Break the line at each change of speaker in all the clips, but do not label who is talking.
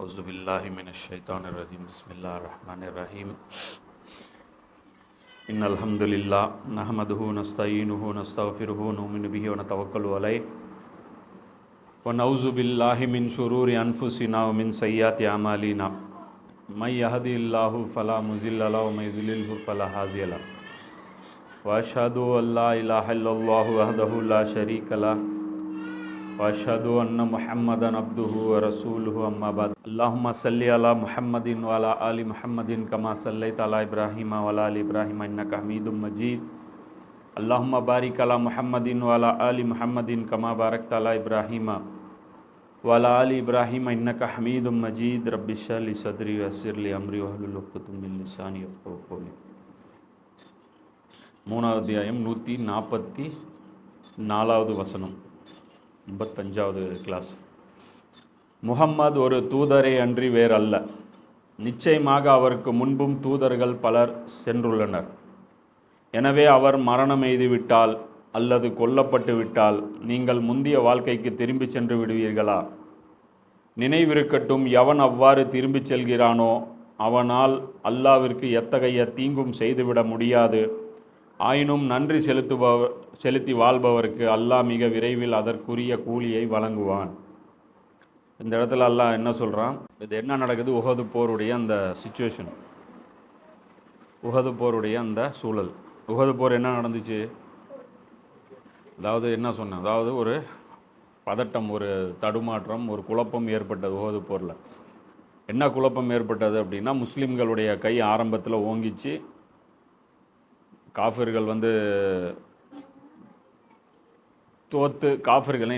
أعوذ بالله من الشيطان الرجيم بسم الله الرحمن الرحيم إن الحمد لله نحمده ونستعينه ونستغفره ونؤمن به ونتوكل عليه ونعوذ بالله من شرور أنفسنا ومن سيئات أعمالنا من يهده الله فلا مضل له ومن يضلل فلا هادي له وأشهد أن لا إله إلا الله وحده لا شريك له وأشهد أن محمدا عبده ورسوله أما بعد اللهم صل على محمد وعلى آل محمد كما صليت على إبراهيم وعلى آل إبراهيم إنك حميد مجيد اللهم بارك على محمد وعلى آل محمد كما باركت على إبراهيم وعلى آل إبراهيم إنك حميد مجيد رب اشرح لي صدري ويسر لي أمري واحلل عقدة من لساني يفقهوا قولي. மூணாவது அத்தியாயம் 144வது வசனம், 55வது கிளாஸ். முஹம்மது ஒரு தூதரே அன்றி வேறல்ல. நிச்சயமாக அவருக்கு முன்பும் தூதர்கள் பலர் சென்றுள்ளனர். எனவே அவர் மரணம் எய்துவிட்டால் அல்லது கொல்லப்பட்டு விட்டால் நீங்கள் முந்திய வாழ்க்கைக்கு திரும்பி சென்று விடுவீர்களா? நினைவிருக்கட்டும், எவன் அவ்வாறு திரும்பி செல்கிறானோ அவனால் அல்லாவிற்கு எத்தகைய தீங்கும் செய்துவிட முடியாது. ஆயினும் நன்றி செலுத்தி வாழ்பவருக்கு அல்லாஹ் மிக விரைவில் அதற்குரிய கூலியை வழங்குவான். இந்த இடத்துல அல்லாஹ் என்ன சொல்கிறான்? இது என்ன நடக்குது? உஹது போருடைய அந்த சிச்சுவேஷன், உஹது போருடைய அந்த சூழல். உஹது போர் என்ன நடந்துச்சு? அதாவது என்ன சொன்னேன், அதாவது ஒரு பதட்டம், ஒரு தடுமாற்றம், ஒரு குழப்பம் ஏற்பட்டது உஹது போரில். என்ன குழப்பம் ஏற்பட்டது அப்படின்னா, முஸ்லீம்களுடைய கை ஆரம்பத்தில் ஓங்கிச்சு. காஃபிர்கள் தோற்று காஃபிர்கள்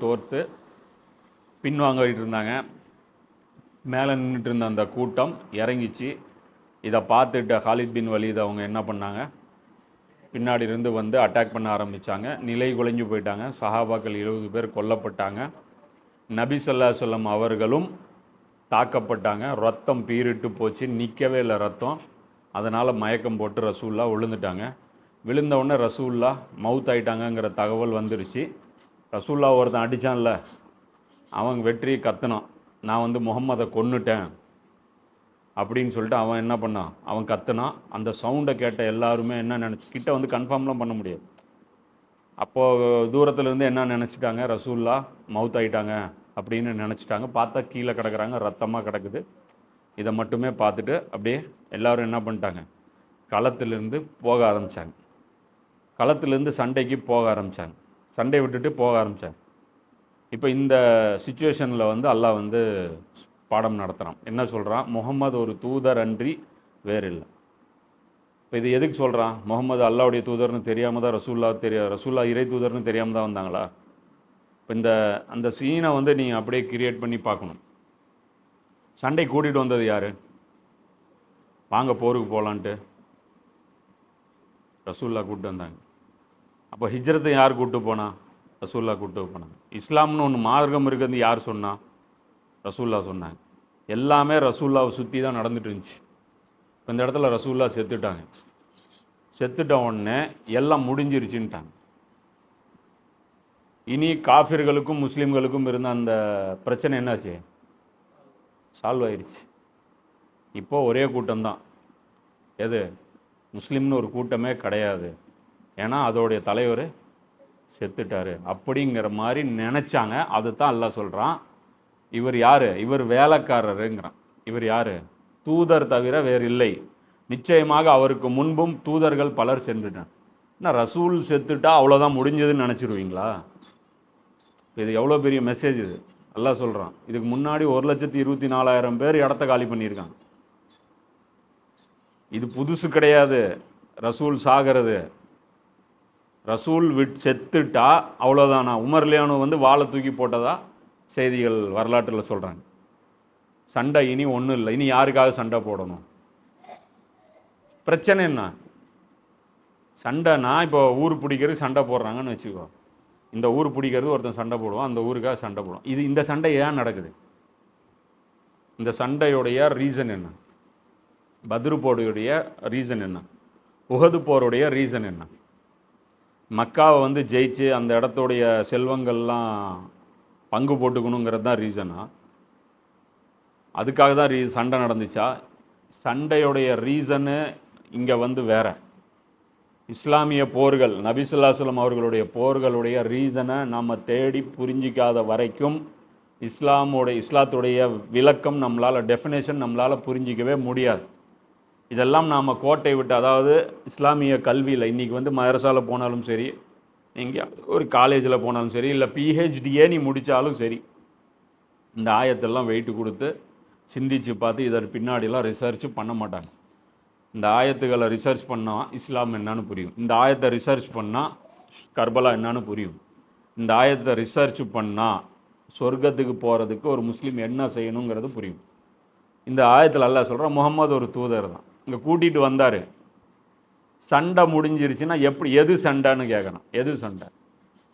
தோற்று பின்வாங்கிட்டு இருந்தாங்க. மேலே நின்றுட்டு இருந்த அந்த கூட்டம் இறங்கிச்சு. இதை பார்த்துட்ட ஹாலித் பின் வலீத் அவங்க என்ன பண்ணாங்க, பின்னாடி இருந்து அட்டாக் பண்ண ஆரம்பித்தாங்க. நிலை குலைஞ்சு போயிட்டாங்க. சஹாபாக்கள் 70 பேர் கொல்லப்பட்டாங்க. நபி ஸல்லல்லாஹு அலைஹி வஸல்லம் அவர்களும் தாக்கப்பட்டாங்க. ரத்தம் பீரிட்டு போச்சு, நிற்கவே இல்லை ரத்தம். அதனால் மயக்கம் போட்டு ரசூல்லா விழுந்துட்டாங்க. விழுந்தவுடனே ரசூல்லா மவுத் ஆயிட்டாங்கங்கிற தகவல் வந்துருச்சு. ரசூல்லா ஒருத்தன் அடித்தான்ல, அவன் வெற்றி கத்துனான், நான் முகம்மதை கொன்னுட்டேன் அப்படின்னு சொல்லிட்டு அவன் என்ன பண்ணான், அவன் கத்துனான். அந்த சவுண்டை கேட்ட எல்லாருமே என்ன கிட்ட கன்ஃபார்ம்லாம் பண்ண முடியாது. அப்போது தூரத்துலேருந்து என்ன நினச்சிட்டாங்க, ரசூல்லா மவுத் ஆயிட்டாங்க அப்படின்னு நினச்சிட்டாங்க. பார்த்தா கீழே கிடக்குறாங்க, ரத்தமாக கிடக்குது. இதை மட்டுமே பார்த்துட்டு அப்படியே எல்லோரும் என்ன பண்ணிட்டாங்க, களத்திலிருந்து போக ஆரம்பித்தாங்க. களத்திலேருந்து சண்டைக்கு போக ஆரம்பித்தாங்க. சண்டை விட்டுட்டு போக ஆரம்பித்தாங்க. இப்போ இந்த சுச்சுவேஷனில் அல்லாஹ் பாடம் நடத்துகிறான். என்ன சொல்கிறான்? முகம்மது ஒரு தூதர் அன்றி வேறு இல்லை. இப்போ இது எதுக்கு சொல்கிறான்? முகம்மது அல்லாவுடைய தூதர்னு தெரியாமல் தான் ரசூல்லா இறை தூதர்னு தெரியாமல் தான் வந்தாங்களா? இப்போ அந்த சீனை நீங்கள் அப்படியே கிரியேட் பண்ணி பார்க்கணும். சண்டை கூட்டிகிட்டு வந்தது யார்? வாங்க போருக்கு போகலான்ட்டு ரசூல்லா கூப்பிட்டு வந்தாங்க. அப்போ ஹிஜ்ரத்தை யார் கூப்பிட்டு போனா? ரசூல்லா கூப்பிட்டு போனாங்க. இஸ்லாம்னு ஒன்று மார்க்கம் இருக்கிறது யார் சொன்னா? ரசூல்லா சொன்னாங்க. எல்லாமே ரசூல்லாவை சுற்றி தான் நடந்துட்டு இருந்துச்சு. இப்போ இந்த இடத்துல ரசூல்லா செத்துட்டாங்க. செத்துட்ட உடனே எல்லாம் முடிஞ்சிருச்சுன்ட்டாங்க. இனி காஃபிர்களுக்கும் முஸ்லீம்களுக்கும் இருந்த அந்த பிரச்சனை என்னாச்சு? சால்வ் ஆயிடுச்சு. இப்போ ஒரே கூட்டம்தான். எது? முஸ்லீம்னு ஒரு கூட்டமே கிடையாது. ஏன்னா அதோடைய தலைவர் செத்துட்டார் அப்படிங்கிற மாதிரி நினச்சாங்க. அதுதான் அல்லாஹ் சொல்கிறான், இவர் யார்? இவர் வேலைக்காரருங்கிறான். இவர் யார்? தூதர் தவிர வேறு இல்லை. நிச்சயமாக அவருக்கு முன்பும் தூதர்கள் பலர் சென்றுட்டான். என்ன ரசூல் செத்துட்டா அவ்வளோதான் முடிஞ்சதுன்னு நினச்சிருவீங்களா? இது எவ்வளோ பெரிய மெசேஜ் இது. அல்லாஹ் சொல்கிறான், இதுக்கு முன்னாடி 1,24,000 பேர் இடத்த காலி பண்ணியிருக்காங்க. இது புதுசு கிடையாது. ரசூல் சாகிறது, ரசூல் செத்துட்டா அவ்வளோதானா? உமர்லியானு வாழை தூக்கி போட்டதா செய்திகள் வரலாற்றில் சொல்கிறாங்க. சண்டை இனி ஒன்றும் இல்லை. இனி யாருக்காக சண்டை போடணும்? பிரச்சனை என்ன? சண்டைனா இப்போ ஊர் பிடிக்கிறது சண்டை போடுறாங்கன்னு வச்சுக்கோ. இந்த ஊர் பிடிக்கிறது ஒருத்தன் சண்டை போடுவான், அந்த ஊருக்காக சண்டை போடுவான். இந்த சண்டை ஏன் நடக்குது? இந்த சண்டையுடைய ரீசன் என்ன? பத்ரு போருடைய ரீசன் என்ன? உஹது போருடைய ரீசன் என்ன? மக்காவை ஜெயிச்சு அந்த இடத்துடைய செல்வங்கள்லாம் பங்கு போட்டுக்கணுங்கிறது தான் ரீசனா? அதுக்காக தான் சண்டை நடந்துச்சா? சண்டையுடைய ரீசனு இங்கே வேற. இஸ்லாமிய போர்கள், நபி ஸல்லல்லாஹு அலைஹி வஸல்லம் அவர்களுடைய போர்களுடைய ரீசனை நம்ம தேடி புரிஞ்சிக்காத வரைக்கும் இஸ்லாத்துடைய விளக்கம் டெஃபினேஷன் நம்மளால் புரிஞ்சிக்கவே முடியாது. இதெல்லாம் நாம் கோட்டை விட்டு, அதாவது இஸ்லாமிய கல்வியில் இன்றைக்கி மதரசாவில் போனாலும் சரி, நீங்கள் ஒரு காலேஜில் போனாலும் சரி, இல்லை பிஹெச்டியே நீ முடித்தாலும் சரி, இந்த ஆயத்தெல்லாம் வெயிட்டு கொடுத்து சிந்திச்சு பார்த்து இதற்கு பின்னாடிலாம் ரிசர்ச் பண்ண மாட்டாங்க. இந்த ஆயத்துக்களை ரிசர்ச் பண்ணால் இஸ்லாம் என்னன்னு புரியும். இந்த ஆயத்தை ரிசர்ச் பண்ணால் கர்பலா என்னன்னு புரியும். இந்த ஆயத்தை ரிசர்ச் பண்ணால் சொர்க்கத்துக்கு போகிறதுக்கு ஒரு முஸ்லீம் என்ன செய்யணுங்கிறது புரியும். இந்த ஆயத்தில் அல்லாஹ் சொல்கிறான், முகமது ஒரு தூதர் தான், இங்கே கூட்டிகிட்டு வந்தார். சண்டை முடிஞ்சிருச்சுன்னா எது சண்டைன்னு கேட்கணும். எது சண்டை?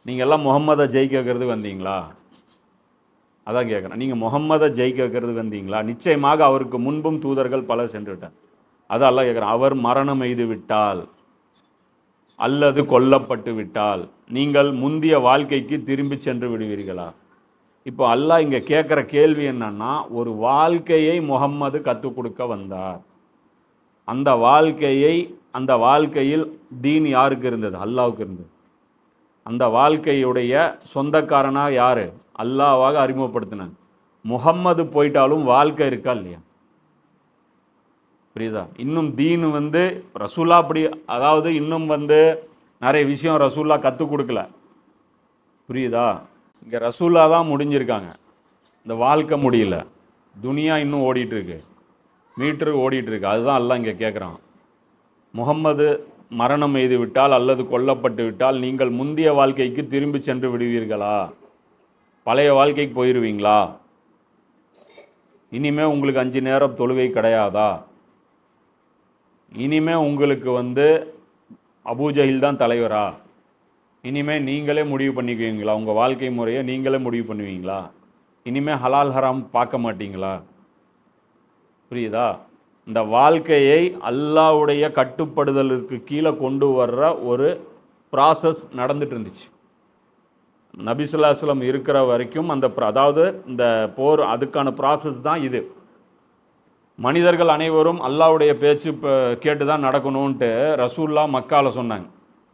நீங்கள் எல்லாம் முகம்மதை ஜெயிக்கிறது வந்தீங்களா? அதான் கேட்குறேன். நீங்கள் முகம்மதை ஜெயிக்கிறது வந்தீங்களா? நிச்சயமாக அவருக்கு முன்பும் தூதர்கள் பலர் சென்று விட்டார். அதான் அல்லாஹ் கேட்குறேன். அவர் மரணம் எய்து விட்டால் அல்லது கொல்லப்பட்டு விட்டால் நீங்கள் முந்திய வாழ்க்கைக்கு திரும்பி சென்று விடுவீர்களா? இப்போ அல்லாஹ் இங்கே கேட்குற கேள்வி என்னன்னா, ஒரு வாழ்க்கையை முகம்மது கற்றுக் கொடுக்க வந்தார். அந்த வாழ்க்கையில் தீன் யாருக்கு இருந்தது? அல்லாஹ்வுக்கு இருந்தது. அந்த வாழ்க்கையுடைய சொந்தக்காரனாக யார்? அல்லாஹ்வாக அறிமுகப்படுத்தினாங்க. முகம்மது போயிட்டாலும் வாழ்க்கை இருக்கா இல்லையா? புரியுதா? இன்னும் தீன் ரசூலா அப்படி, அதாவது இன்னும் நிறைய விஷயம் ரசூலா கற்றுக் கொடுக்கல. புரியுதா? இங்கே ரசூலா தான் முடிஞ்சிருக்காங்க, இந்த வாழ்க்கை முடியல. துனியா இன்னும் ஓடிட்டுருக்கு, மீட்டரு ஓடிட்டுருக்கு. அதுதான் அல்லாஹ் இங்கே கேட்குறான். முகம்மது மரணம் எய்து விட்டால் அல்லது கொல்லப்பட்டு விட்டால் நீங்கள் முந்திய வாழ்க்கைக்கு திரும்பி சென்று விடுவீர்களா? பழைய வாழ்க்கைக்கு போயிடுவீங்களா? இனிமே உங்களுக்கு 5 நேரம் தொழுகை கிடையாதா? இனிமே உங்களுக்கு அபூஜஹில் தான் தலைவரா? இனிமே நீங்களே முடிவு பண்ணிக்குவீங்களா? உங்கள் வாழ்க்கை முறையை நீங்களே முடிவு பண்ணுவீங்களா? இனிமே ஹலால் ஹராம் பார்க்க மாட்டீங்களா? புரியுதா? இந்த வாழ்க்கையை அல்லாஹ்வுடைய கட்டுப்படுதலுக்கு கீழே கொண்டு வர்ற ஒரு ப்ராசஸ் நடந்துட்டு இருந்துச்சு. நபி ஸல்லல்லாஹு அலைஹி வஸல்லம் இருக்கிற வரைக்கும் அதாவது இந்த போர், அதுக்கான ப்ராசஸ் தான் இது. மனிதர்கள் அனைவரும் அல்லாஹ்வுடைய பேச்சு கேட்டு தான் நடக்கணும்ன்ட்டு ரசூல்லா மக்கால சொன்னாங்க.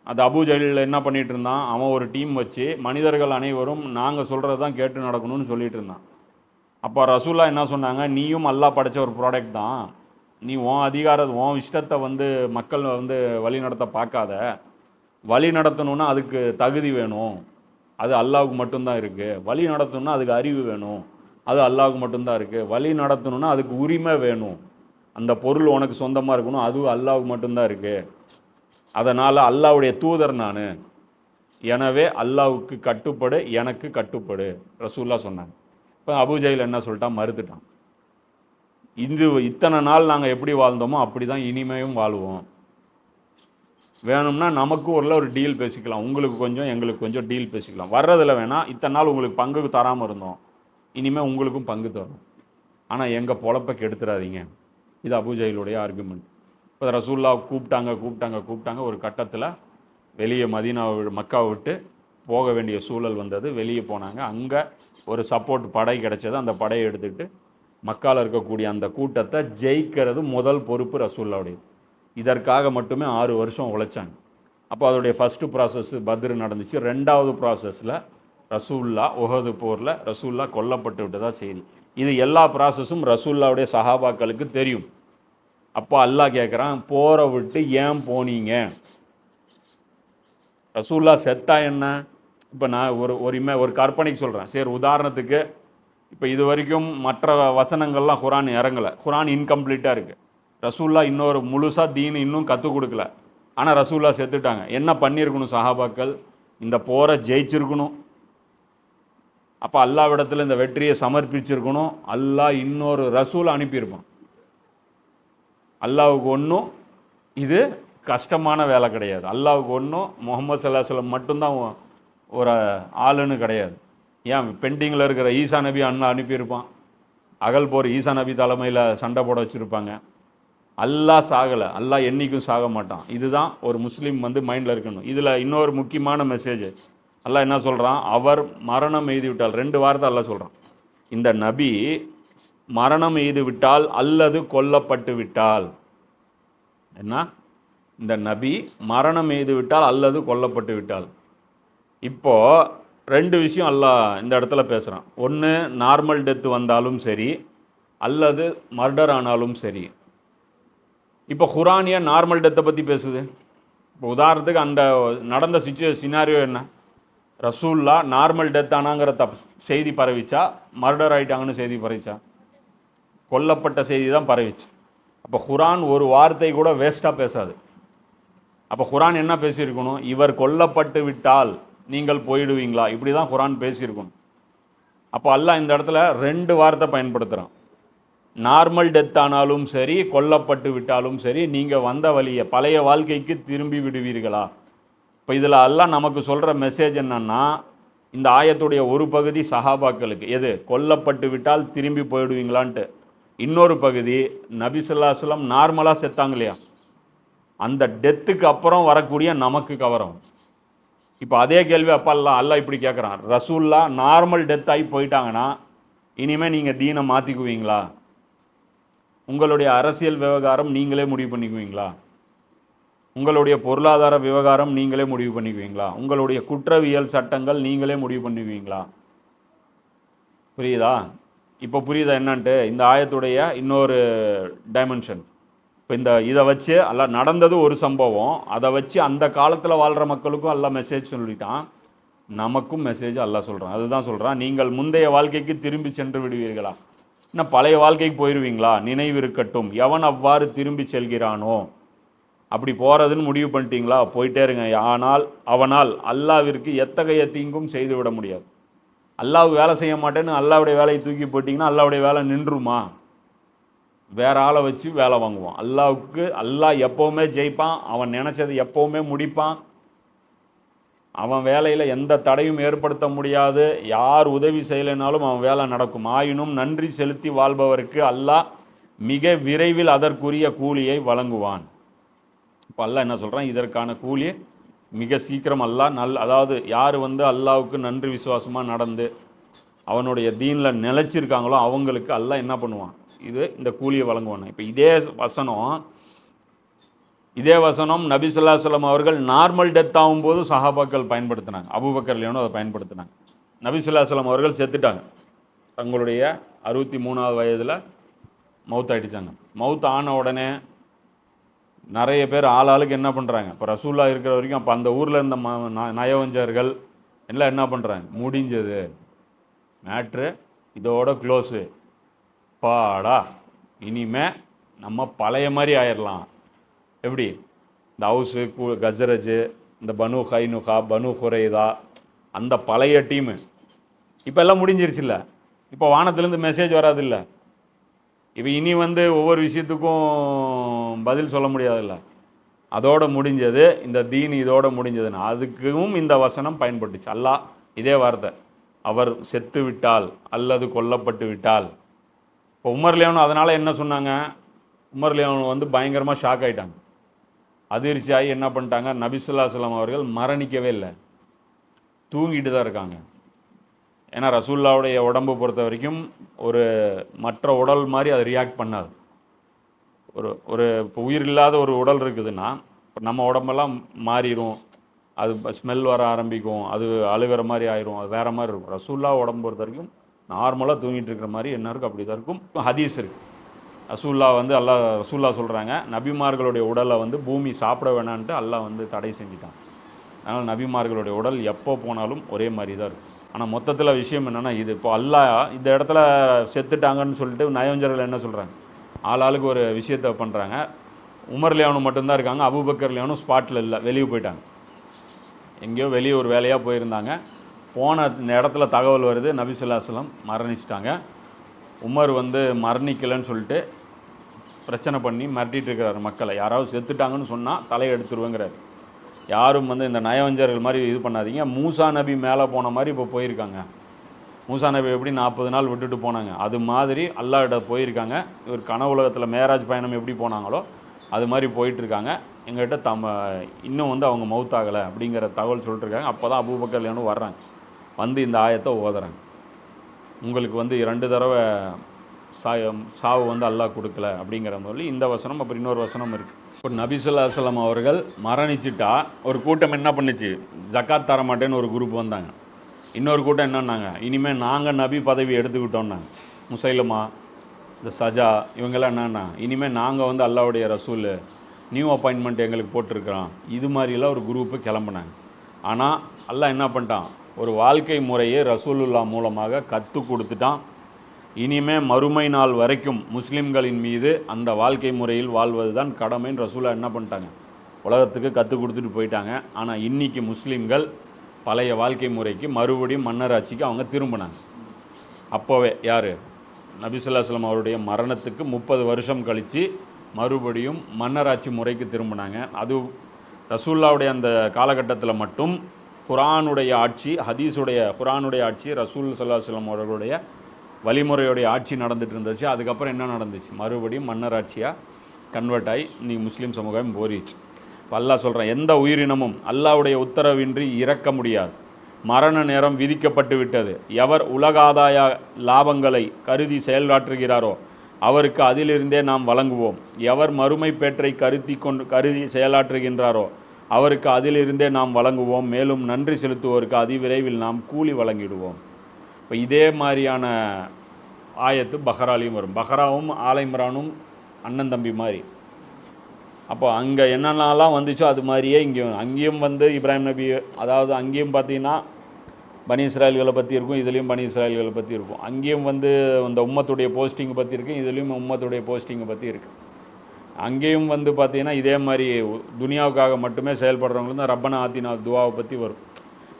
அது அபூஜஹில் என்ன பண்ணிட்டு இருந்தான்? அவன் ஒரு டீம் வச்சு மனிதர்கள் அனைவரும் நாங்கள் சொல்கிறது தான் கேட்டு நடக்கணும்னு சொல்லிட்டு இருந்தான். அப்போ ரசூல்லா என்ன சொன்னாங்க? நீயும் அல்லாஹ் படைச்ச ஒரு ப்ராடக்ட் தான், நீ உன் இஷ்டத்தை மக்கள் வழி நடத்த பார்க்காத. வழி நடத்தணுன்னா அதுக்கு தகுதி வேணும், அது அல்லாஹ்வுக்கு மட்டும்தான் இருக்குது. வழி நடத்தணுன்னா அதுக்கு அறிவு வேணும், அது அல்லாஹ்வுக்கு மட்டும்தான் இருக்குது. வழி நடத்தணுன்னா அதுக்கு உரிமை வேணும், அந்த பொருள் உனக்கு சொந்தமாக இருக்கணும், அதுவும் அல்லாஹ்வுக்கு மட்டும்தான் இருக்குது. அதனால் அல்லாஹ்வுடைய தூதர் நான், எனவே அல்லாஹ்வுக்கு கட்டுப்படு, எனக்கு கட்டுப்படு ரசூல்லா சொன்னாங்க. இப்போ அபூஜஹில் என்ன சொல்லிட்டான்? மறுத்துட்டான். இத்தனை நாள் நாங்கள் எப்படி வாழ்ந்தோமோ அப்படி தான் இனிமேயும் வாழ்வோம். வேணும்னா நமக்கு ஒரு டீல் பேசிக்கலாம், உங்களுக்கு கொஞ்சம் எங்களுக்கு கொஞ்சம் டீல் பேசிக்கலாம். வர்றதில் வேணால் இத்தனை நாள் உங்களுக்கு பங்கு தராமல் இருந்தோம், இனிமேல் உங்களுக்கும் பங்கு தரும், ஆனால் எங்கள் பொழப்பை கெடுத்துடாதீங்க. இது அபூஜஹிலுடைய ஆர்குமெண்ட். இப்போ ரசூல்லா கூப்பிட்டாங்க. ஒரு கட்டத்தில் வெளியே மக்காவை விட்டு போக வேண்டிய சூழல் வந்தது. வெளியே போனாங்க. அங்கே ஒரு சப்போர்ட் படை கிடைச்சது. அந்த படையை எடுத்துகிட்டு மக்காவில் இருக்கக்கூடிய அந்த கூட்டத்தை ஜெயிக்கிறது முதல் பொறுப்பு ரசூல்லாவுடைய. இதற்காக மட்டுமே 6 வருஷம் உழைச்சாங்க. அப்போ அதோடைய ஃபஸ்ட்டு ப்ராசஸ் பத்ர் நடந்துச்சு. 2வது ப்ராசஸில் ரசூல்லா உஹது போரில் ரசூல்லா கொல்லப்பட்டு விட்டதா செய்தி. இது எல்லா ப்ராசஸும் ரசூல்லாவுடைய சஹாபாக்களுக்கு தெரியும். அப்போ அல்லாஹ் கேட்குறான், போரை விட்டு ஏன் போனீங்க? ரசூல்லா செத்தா என்ன? இப்போ நான் ஒரு கற்பனைக்கு சொல்கிறேன். சரி, உதாரணத்துக்கு இப்போ இது வரைக்கும் மற்ற வசனங்கள்லாம் குரான் இறங்கலை, குரான் இன்கம்ப்ளீட்டாக இருக்குது. ரசூல்லா இன்னொரு முழுசாக தீன் இன்னும் கற்றுக் கொடுக்கல, ஆனால் ரசூல்லா செத்துட்டாங்க. என்ன பண்ணியிருக்கணும் சஹாபாக்கள்? இந்த போரை ஜெயிச்சிருக்கணும். அப்போ அல்லாஹ்விடத்தில் இந்த வெற்றியை சமர்ப்பிச்சிருக்கணும். அல்லாஹ் இன்னொரு ரசூலை அனுப்பியிருப்பான். அல்லாஹ்வுக்கு ஒன்றும் இது கஷ்டமான வேலை கிடையாது. அல்லாஹ்வுக்கு ஒன்றும் முஹம்மது ஸல்லல்லாஹு அலைஹி வஸல்லம் மட்டும்தான் ஒரு ஆளுன்னு கிடையாது. ஏன் பெண்டிங்கில் இருக்கிற ஈசா நபி அனுப்பியிருப்பான். அகல் போர் ஈசா நபி தலைமையில் சண்டை போட வச்சுருப்பாங்க. அல்லாஹ் சாகலை, அல்லாஹ் என்றைக்கும் சாக மாட்டான். இதுதான் ஒரு முஸ்லீம் மைண்டில் இருக்கணும். இதில் இன்னொரு முக்கியமான மெசேஜ் அல்லாஹ் என்ன சொல்கிறான்? அவர் மரணம் எய்தி விட்டால் 2 வார்த்தை அல்லாஹ் சொல்கிறான். இந்த நபி மரணம் எய்து விட்டால் அல்லது கொல்லப்பட்டு விட்டால். என்ன? இந்த நபி மரணம் எய்து விட்டால் அல்லது கொல்லப்பட்டு விட்டால். இப்போ ரெண்டு விஷயம் அல்லாஹ் இந்த இடத்துல பேசுகிறான். ஒன்று, நார்மல் டெத்து வந்தாலும் சரி, அல்லது மர்டர் ஆனாலும் சரி. இப்போ குரானிய நார்மல் டெத்தை பற்றி பேசுது. இப்போ உதாரணத்துக்கு அந்த நடந்த சினாரியோ என்ன? ரசூல்லா நார்மல் டெத் ஆனாங்கிற செய்தி பரவிச்சா, மர்டர் ஆகிட்டாங்கன்னு செய்தி பரவிச்சா? கொல்லப்பட்ட செய்தி தான் பரவிச்சு. அப்போ குரான் ஒரு வார்த்தை கூட வேஸ்ட்டாக பேசாது. அப்போ குரான் என்ன பேசியிருக்கணும்? இவர் கொல்லப்பட்டு விட்டால் நீங்கள் போயிடுவீங்களா, இப்படி தான் குரான் பேசியிருக்கணும். அப்போ அல்லாஹ் இந்த இடத்துல ரெண்டு வார்த்தை பயன்படுத்துகிறான். நார்மல் டெத் ஆனாலும் சரி, கொல்லப்பட்டு விட்டாலும் சரி, நீங்கள் வந்த வழியை பழைய வாழ்க்கைக்கு திரும்பி விடுவீர்களா? இப்போ இதில் அல்லாஹ் நமக்கு சொல்கிற மெசேஜ் என்னன்னா, இந்த ஆயத்துடைய ஒரு பகுதி சஹாபாக்களுக்கு, எது? கொல்லப்பட்டு விட்டால் திரும்பி போயிடுவீங்களான்ட்டு. இன்னொரு பகுதி நபி ஸல்லல்லாஹு அலைஹி வஸல்லம் நார்மலாக செத்தாங்க இல்லையா, அந்த டெத்துக்கு அப்புறம் வரக்கூடிய நமக்கு கவரம். இப்போ அதே கேள்வி அப்போ அல்லாஹ் இப்படி கேட்குறான், ரசூல்லா நார்மல் டெத் ஆகி போயிட்டாங்கன்னா இனிமேல் நீங்கள் தீனை மாற்றிக்குவீங்களா? உங்களுடைய அரசியல் விவகாரம் நீங்களே முடிவு பண்ணிக்குவீங்களா? உங்களுடைய பொருளாதார விவகாரம் நீங்களே முடிவு பண்ணிக்குவீங்களா? உங்களுடைய குற்றவியல் சட்டங்கள் நீங்களே முடிவு பண்ணுவீங்களா? புரியுதா? இப்போ புரியுதா என்னன்ட்டு? இந்த ஆயத்துடைய இன்னொரு டைமென்ஷன். இப்போ இதை வச்சு அல்லாஹ் நடந்தது ஒரு சம்பவம், அதை வச்சு அந்த காலத்தில் வாழ்கிற மக்களுக்கும் அல்லாஹ் மெசேஜ் சொல்லிட்டான், நமக்கும் மெசேஜ் அல்லாஹ் சொல்கிறான். அதுதான் சொல்கிறான், நீங்கள் முந்தைய வாழ்க்கைக்கு திரும்பி சென்று விடுவீர்களா? இன்னும் பழைய வாழ்க்கைக்கு போயிடுவீங்களா? நினைவு இருக்கட்டும், எவன் அவ்வாறு திரும்பி செல்கிறானோ, அப்படி போகிறதுன்னு முடிவு பண்ணிட்டீங்களா, போயிட்டே இருங்க. ஆனால் அவனால் அல்லாவிற்கு எத்தகைய தீங்கும் செய்து விட முடியாது. அல்லாஹ் வேலை செய்ய மாட்டேன்னு அல்லாவுடைய வேலையை தூக்கி போட்டிங்கன்னா அல்லாவுடைய வேலை நின்றுமா? வேற ஆளை வச்சு வேலை வாங்குவான். அல்லாவுக்கு அல்லாஹ் எப்போவுமே ஜெயிப்பான், அவன் நினச்சது எப்போவுமே முடிப்பான். அவன் வேலையில் எந்த தடையும் ஏற்படுத்த முடியாது. யார் உதவி செய்யலைனாலும் அவன் வேலை நடக்கும். ஆயினும் நன்றி செலுத்தி வாழ்பவருக்கு அல்லாஹ் மிக விரைவில் அதற்குரிய கூலியை வழங்குவான். இப்போ அல்லாஹ் என்ன சொல்கிறான்? இதற்கான கூலி மிக சீக்கிரம் அல்லாஹ் அதாவது யார் அல்லாவுக்கு நன்றி விசுவாசமாக நடந்து அவனுடைய தீனில் நிலைச்சிருக்காங்களோ அவங்களுக்கு அல்லாஹ் என்ன பண்ணுவான்? இந்த கூலியை வழங்குவான். இப்போ இதே வசனம் நபி ஸல்லல்லாஹு அலைஹி வஸல்லம் அவர்கள் நார்மல் டெத் ஆகும்போது சஹாபாக்கள் பயன்படுத்தினாங்க. அபூபக்கர் ரலியல்லாஹு அதை பயன்படுத்தினாங்க. நபி ஸல்லல்லாஹு அலைஹி வஸல்லம் அவர்கள் செத்துட்டாங்க, தங்களுடைய 63வது வயதில் மவுத் ஆகிடுச்சாங்க. மவுத் ஆன உடனே நிறைய பேர் ஆளாளுக்கு என்ன பண்ணுறாங்க? இப்போ ரசூல்லா இருக்கிற வரைக்கும் அப்போ அந்த ஊரில் இருந்த நயவஞ்சர்கள் எல்லாம் என்ன பண்ணுறாங்க? முடிஞ்சது, மேட்ரு இதோட க்ளோஸு, பாடா இனிமே நம்ம பழைய மாதிரி ஆயிடலாம். எப்படி? இந்த ஹவுஸு கஜரஜு, இந்த பனு கைனுகா, பனு குரைதா, அந்த பழைய டீமு இப்போ எல்லாம் முடிஞ்சிருச்சுல்ல. இப்போ வானத்துலேருந்து மெசேஜ் வராதில்ல. இப்போ இனி ஒவ்வொரு விஷயத்துக்கும் பதில் சொல்ல முடியாதுல்ல. அதோட முடிஞ்சது, இந்த தீன் இதோட முடிஞ்சதுன்னு அதுக்கும் இந்த வசனம் பயன்பட்டுச்சு. அல்லாஹ் இதே வார்த்தை, அவர் செத்து விட்டால் அல்லது கொல்லப்பட்டு விட்டால். இப்போ உமர் லியோன் அதனால் என்ன சொன்னாங்க? உமர் லியோன் பயங்கரமாக ஷாக் ஆகிட்டாங்க, அதிர்ச்சி ஆகி என்ன பண்ணிட்டாங்க? நபி ஸல்லல்லாஹு அலைஹி வஸல்லம் அவர்கள் மரணிக்கவே இல்லை, தூங்கிட்டு தான் இருக்காங்க. ஏன்னா ரசூல்லாவுடைய உடம்பு பொறுத்த வரைக்கும் ஒரு மற்ற உடல் மாதிரி அது ரியாக்ட் பண்ணாது. ஒரு இப்போ உயிர் இல்லாத ஒரு உடல் இருக்குதுன்னா, இப்போ நம்ம உடம்பெல்லாம் மாறிடும், அது ஸ்மெல் வர ஆரம்பிக்கும், அது அழுகிற மாதிரி ஆயிரும், அது வேறு மாதிரி இருக்கும். ரசூல்லா உடம்பு பொறுத்த வரைக்கும் நார்மலாக தூங்கிட்டு இருக்கிற மாதிரி என்ன இருக்கும் அப்படி தான் இருக்கும். ஹதீஸ் இருக்குது, ரசூல்லா ரசூல்லா சொல்கிறாங்க, நபிமார்களுடைய உடலை பூமி சாப்பிட வேணான்ட்டு அல்லாஹ் தடை செஞ்சுட்டான். அதனால் நபிமார்களுடைய உடல் எப்போ போனாலும் ஒரே மாதிரி தான் இருக்கும். ஆனால் மொத்தத்தில் விஷயம் என்னென்னா, இது இப்போ அல்லாஹ் இந்த இடத்துல செத்துட்டாங்கன்னு சொல்லிட்டு நயவஞ்சர்கள் என்ன சொல்கிறாங்க? ஆளாளுக்கு ஒரு விஷயத்தை பண்ணுறாங்க. உமர் லியோனு மட்டும்தான் இருக்காங்க, அபூபக்கர் லியோனும் ஸ்பாட்டில் இல்லை, வெளியே போயிட்டாங்க. எங்கேயோ வெளியே ஒரு வேலையாக போயிருந்தாங்க. போன இடத்துல தகவல் வருது, நபி ஸல்லல்லாஹு அலைஹி வஸல்லம் மரணிச்சிட்டாங்க. உமர் மரணிக்கலைன்னு சொல்லிட்டு பிரச்சனை பண்ணி மிரட்டிகிட்டு இருக்கிறார் மக்களை. யாராவது செத்துட்டாங்கன்னு சொன்னால் தலையை எடுத்துருவேங்கிறார். யாரும் இந்த நயவஞ்சர்கள் மாதிரி இது பண்ணாதீங்க. மூசா நபி மேலே போன மாதிரி இப்போ போயிருக்காங்க. மூசா நபி எப்படி 40 நாள் விட்டுட்டு போனாங்க, அது மாதிரி அல்லாஹ்கிட்ட போயிருக்காங்க. இவர் கனவுலகத்தில் மேராஜ் பயணம் எப்படி போனாங்களோ அது மாதிரி போயிட்டுருக்காங்க. எங்கள்கிட்ட இன்னும் அவங்க மவுத்தாகலை அப்படிங்கிற தகவல் சொல்லிட்டுருக்காங்க. அப்போ தான் அபூபக்கர் ரலியல்லாஹு வர்றாங்க, இந்த ஆயத்தை ஓதுறாங்க. உங்களுக்கு 2 தடவை சாவு வந்து அல்லாஹ் கொடுக்கல அப்படிங்கிற மாதிரி இந்த வசனம். அப்புறம் இன்னொரு வசனம் இருக்குது. இப்போ நபி ஸல்லல்லாஹு அலைஹி வஸல்லம் அவர்கள் மரணிச்சிட்டா ஒரு கூட்டம் என்ன பண்ணுச்சு, ஜக்காத் தர மாட்டேன்னு ஒரு குரூப் வந்தாங்க. இன்னொரு கூட்டம் என்னன்னாங்க, இனிமேல் நாங்கள் நபி பதவி எடுத்துக்கிட்டோம்னாங்க. முசைலமா, இந்த சஜா, இவங்கெல்லாம் என்னன்னா, இனிமேல் நாங்கள் வந்து அல்லாஹ்வுடைய ரசூல், நியூ அப்பாயின்மெண்ட் எங்களுக்கு போட்டிருக்கிறோம், இது மாதிரிலாம் ஒரு குரூப்பு கிளம்புனாங்க. ஆனால் அல்லாஹ் என்ன பண்ணிட்டான், ஒரு வாழ்க்கை முறையை ரசூலுல்லா மூலமாக கற்றுக் கொடுத்துட்டான். இனிமே மறுமை நாள் வரைக்கும் முஸ்லீம்களின் மீது அந்த வாழ்க்கை முறையில் வாழ்வது தான் கடமைன்னு ரசூலா என்ன பண்ணிட்டாங்க, உலகத்துக்கு கற்றுக் கொடுத்துட்டு போயிட்டாங்க. ஆனால் இன்றைக்கி முஸ்லீம்கள் பழைய வாழ்க்கை முறைக்கு மறுபடியும் மன்னராட்சிக்கு அவங்க திரும்பினாங்க. அப்போவே யார், நபி ஸல்லல்லாஹு அலைஹி வஸல்லம் அவருடைய மரணத்துக்கு 30 வருஷம் கழித்து மறுபடியும் மன்னராட்சி முறைக்கு திரும்பினாங்க. அது ரசூல்லாவுடைய அந்த காலகட்டத்தில் மட்டும் குர்ஆனுடைய ஆட்சி, குர்ஆனுடைய ஆட்சி, ரசூல் ஸல்லல்லாஹு அலைஹி வஸல்லம் அவர்களுடைய வழிமுறையுடைய ஆட்சி நடந்துட்டு இருந்துச்சு. அதுக்கப்புறம் என்ன நடந்துச்சு, மறுபடியும் மன்னராட்சியாக கன்வெர்ட் ஆகி நீ முஸ்லீம் சமூகம் போரிச்சு. இப்போ அல்லாஹ் சொல்கிறான், எந்த உயிரினமும் அல்லாஹ்வுடைய உத்தரவின்றி இறக்க முடியாது, மரண நேரம் விதிக்கப்பட்டு விட்டது. எவர் உலகாதாய லாபங்களை கருதி செயலாற்றுகிறாரோ அவருக்கு அதிலிருந்தே நாம் வழங்குவோம். எவர் மறுமை பேற்றை கருதி செயலாற்றுகின்றாரோ அவருக்கு அதிலிருந்தே நாம் வழங்குவோம். மேலும் நன்றி செலுத்துவோருக்கு அதிவிரைவில் நாம் கூலி வழங்கிடுவோம். இப்போ இதே மாதிரியான ஆயத்து பஹராலையும் வரும். பஹராவும் ஆல இம்ரானும் அண்ணன் தம்பி மாதிரி. அப்போ அங்கே என்னென்னலாம் வந்துச்சோ அது மாதிரியே அங்கேயும் வந்து இப்ராஹிம் நபி, அதாவது அங்கேயும் பார்த்தீங்கன்னா பனி இஸ்ராயல்களை பற்றி இருக்கும், இதுலேயும் பனி இஸ்ராயல்களை பற்றி இருக்கும். அங்கேயும் வந்து இந்த உம்மத்துடைய போஸ்டிங்கை பற்றி இருக்குது, இதுலேயும் உம்மத்துடைய போஸ்டிங்கை பற்றி இருக்குது. அங்கேயும் வந்து பார்த்தீங்கன்னா இதே மாதிரி துனியாவுக்காக மட்டுமே செயல்படுறவங்களுக்கு தான் ரப்பனா ஆத்தினா துவாவை பற்றி வரும்.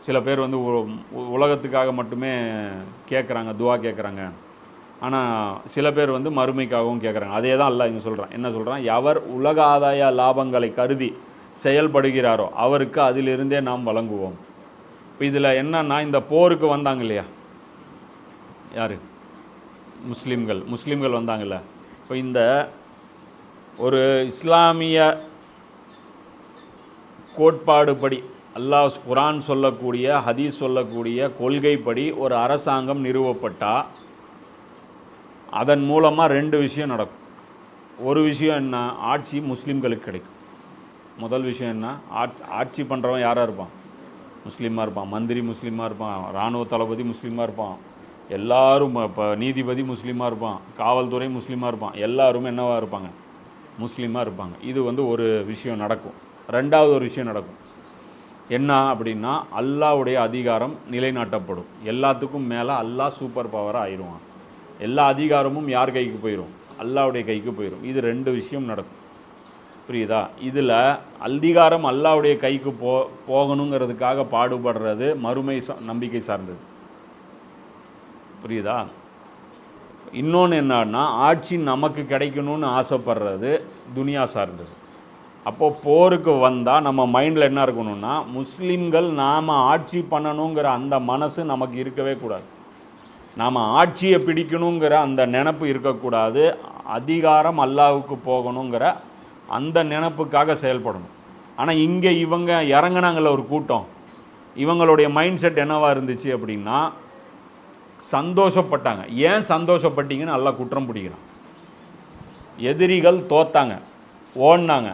சில பேர் வந்து உலகத்துக்காக மட்டுமே கேட்குறாங்க, துவா கேட்குறாங்க. ஆனால் சில பேர் வந்து மறுமைக்காகவும் கேட்குறாங்க. அதே தான் அல்லாஹ் இங்கே சொல்கிறான். என்ன சொல்கிறான், எவர் உலக ஆதாய லாபங்களை கருதி செயல்படுகிறாரோ அவருக்கு அதிலிருந்தே நாம் வழங்குவோம். இப்போ இதில் என்னன்னா, இந்த போருக்கு வந்தாங்க இல்லையா, யார், முஸ்லீம்கள் வந்தாங்கல்ல. இப்போ இந்த ஒரு இஸ்லாமிய கோட்பாடுபடி, அல்லாஹ் குர்ஆன் சொல்லக்கூடிய, ஹதீஸ் சொல்லக்கூடிய கொள்கைப்படி ஒரு அரசாங்கம் நிறுவப்பட்டால் அதன் மூலமாக 2 விஷயம் நடக்கும். ஒரு விஷயம் என்ன, ஆட்சி முஸ்லீம்களுக்கு கிடைக்கும். முதல் விஷயம் என்ன, ஆட்சி பண்ணுறவன் யாராக இருப்பான், முஸ்லீமாக இருப்பான். மந்திரி முஸ்லீமாக இருப்பான், இராணுவ தளபதி முஸ்லீமாக இருப்பான், எல்லாரும் இப்போ நீதிபதி முஸ்லீமாக இருப்பான், காவல்துறை முஸ்லீமாக இருப்பான், எல்லாருமே என்னவாக இருப்பாங்க, முஸ்லீமாக இருப்பாங்க. இது வந்து ஒரு விஷயம் நடக்கும். 2வது ஒரு விஷயம் நடக்கும். என்ன அப்படின்னா, அல்லாஹ்வுடைய அதிகாரம் நிலைநாட்டப்படும். எல்லாத்துக்கும் மேலே அல்லாஹ் சூப்பர் பவராக ஆயிடுவான். எல்லா அதிகாரமும் யார் கைக்கு போயிடும், அல்லாஹ்வுடைய கைக்கு போயிடும். இது 2 விஷயம் நடக்கும். புரியுதா? இதில் அதிகாரம் அல்லாஹ்வுடைய கைக்கு போகணுங்கிறதுக்காக பாடுபடுறது மறுமை நம்பிக்கை சார்ந்தது. புரியுதா? இன்னொன்று என்னன்னா, ஆட்சி நமக்கு கிடைக்கணும்னு ஆசைப்படுறது துனியா சார்ந்தது. அப்போது போருக்கு வந்தால் நம்ம மைண்டில் என்ன இருக்கணும்னா, முஸ்லீம்கள் நாம் ஆட்சி பண்ணணுங்கிற அந்த மனசு நமக்கு இருக்கவே கூடாது. நாம் ஆட்சியை பிடிக்கணுங்கிற அந்த நினப்பு இருக்கக்கூடாது. அதிகாரம் அல்லாஹ்வுக்கு போகணுங்கிற அந்த நினப்புக்காக செயல்படணும். ஆனால் இங்கே இவங்க இறங்கினாங்கள ஒரு கூட்டம், இவங்களுடைய மைண்ட் செட் என்னவாக இருந்துச்சு அப்படின்னா, சந்தோஷப்பட்டாங்க. ஏன் சந்தோஷப்பட்டீங்கன்னு அல்லாஹ் குற்றம் பிடிக்கிறான். எதிரிகள் தோத்தாங்க, ஓடினாங்க,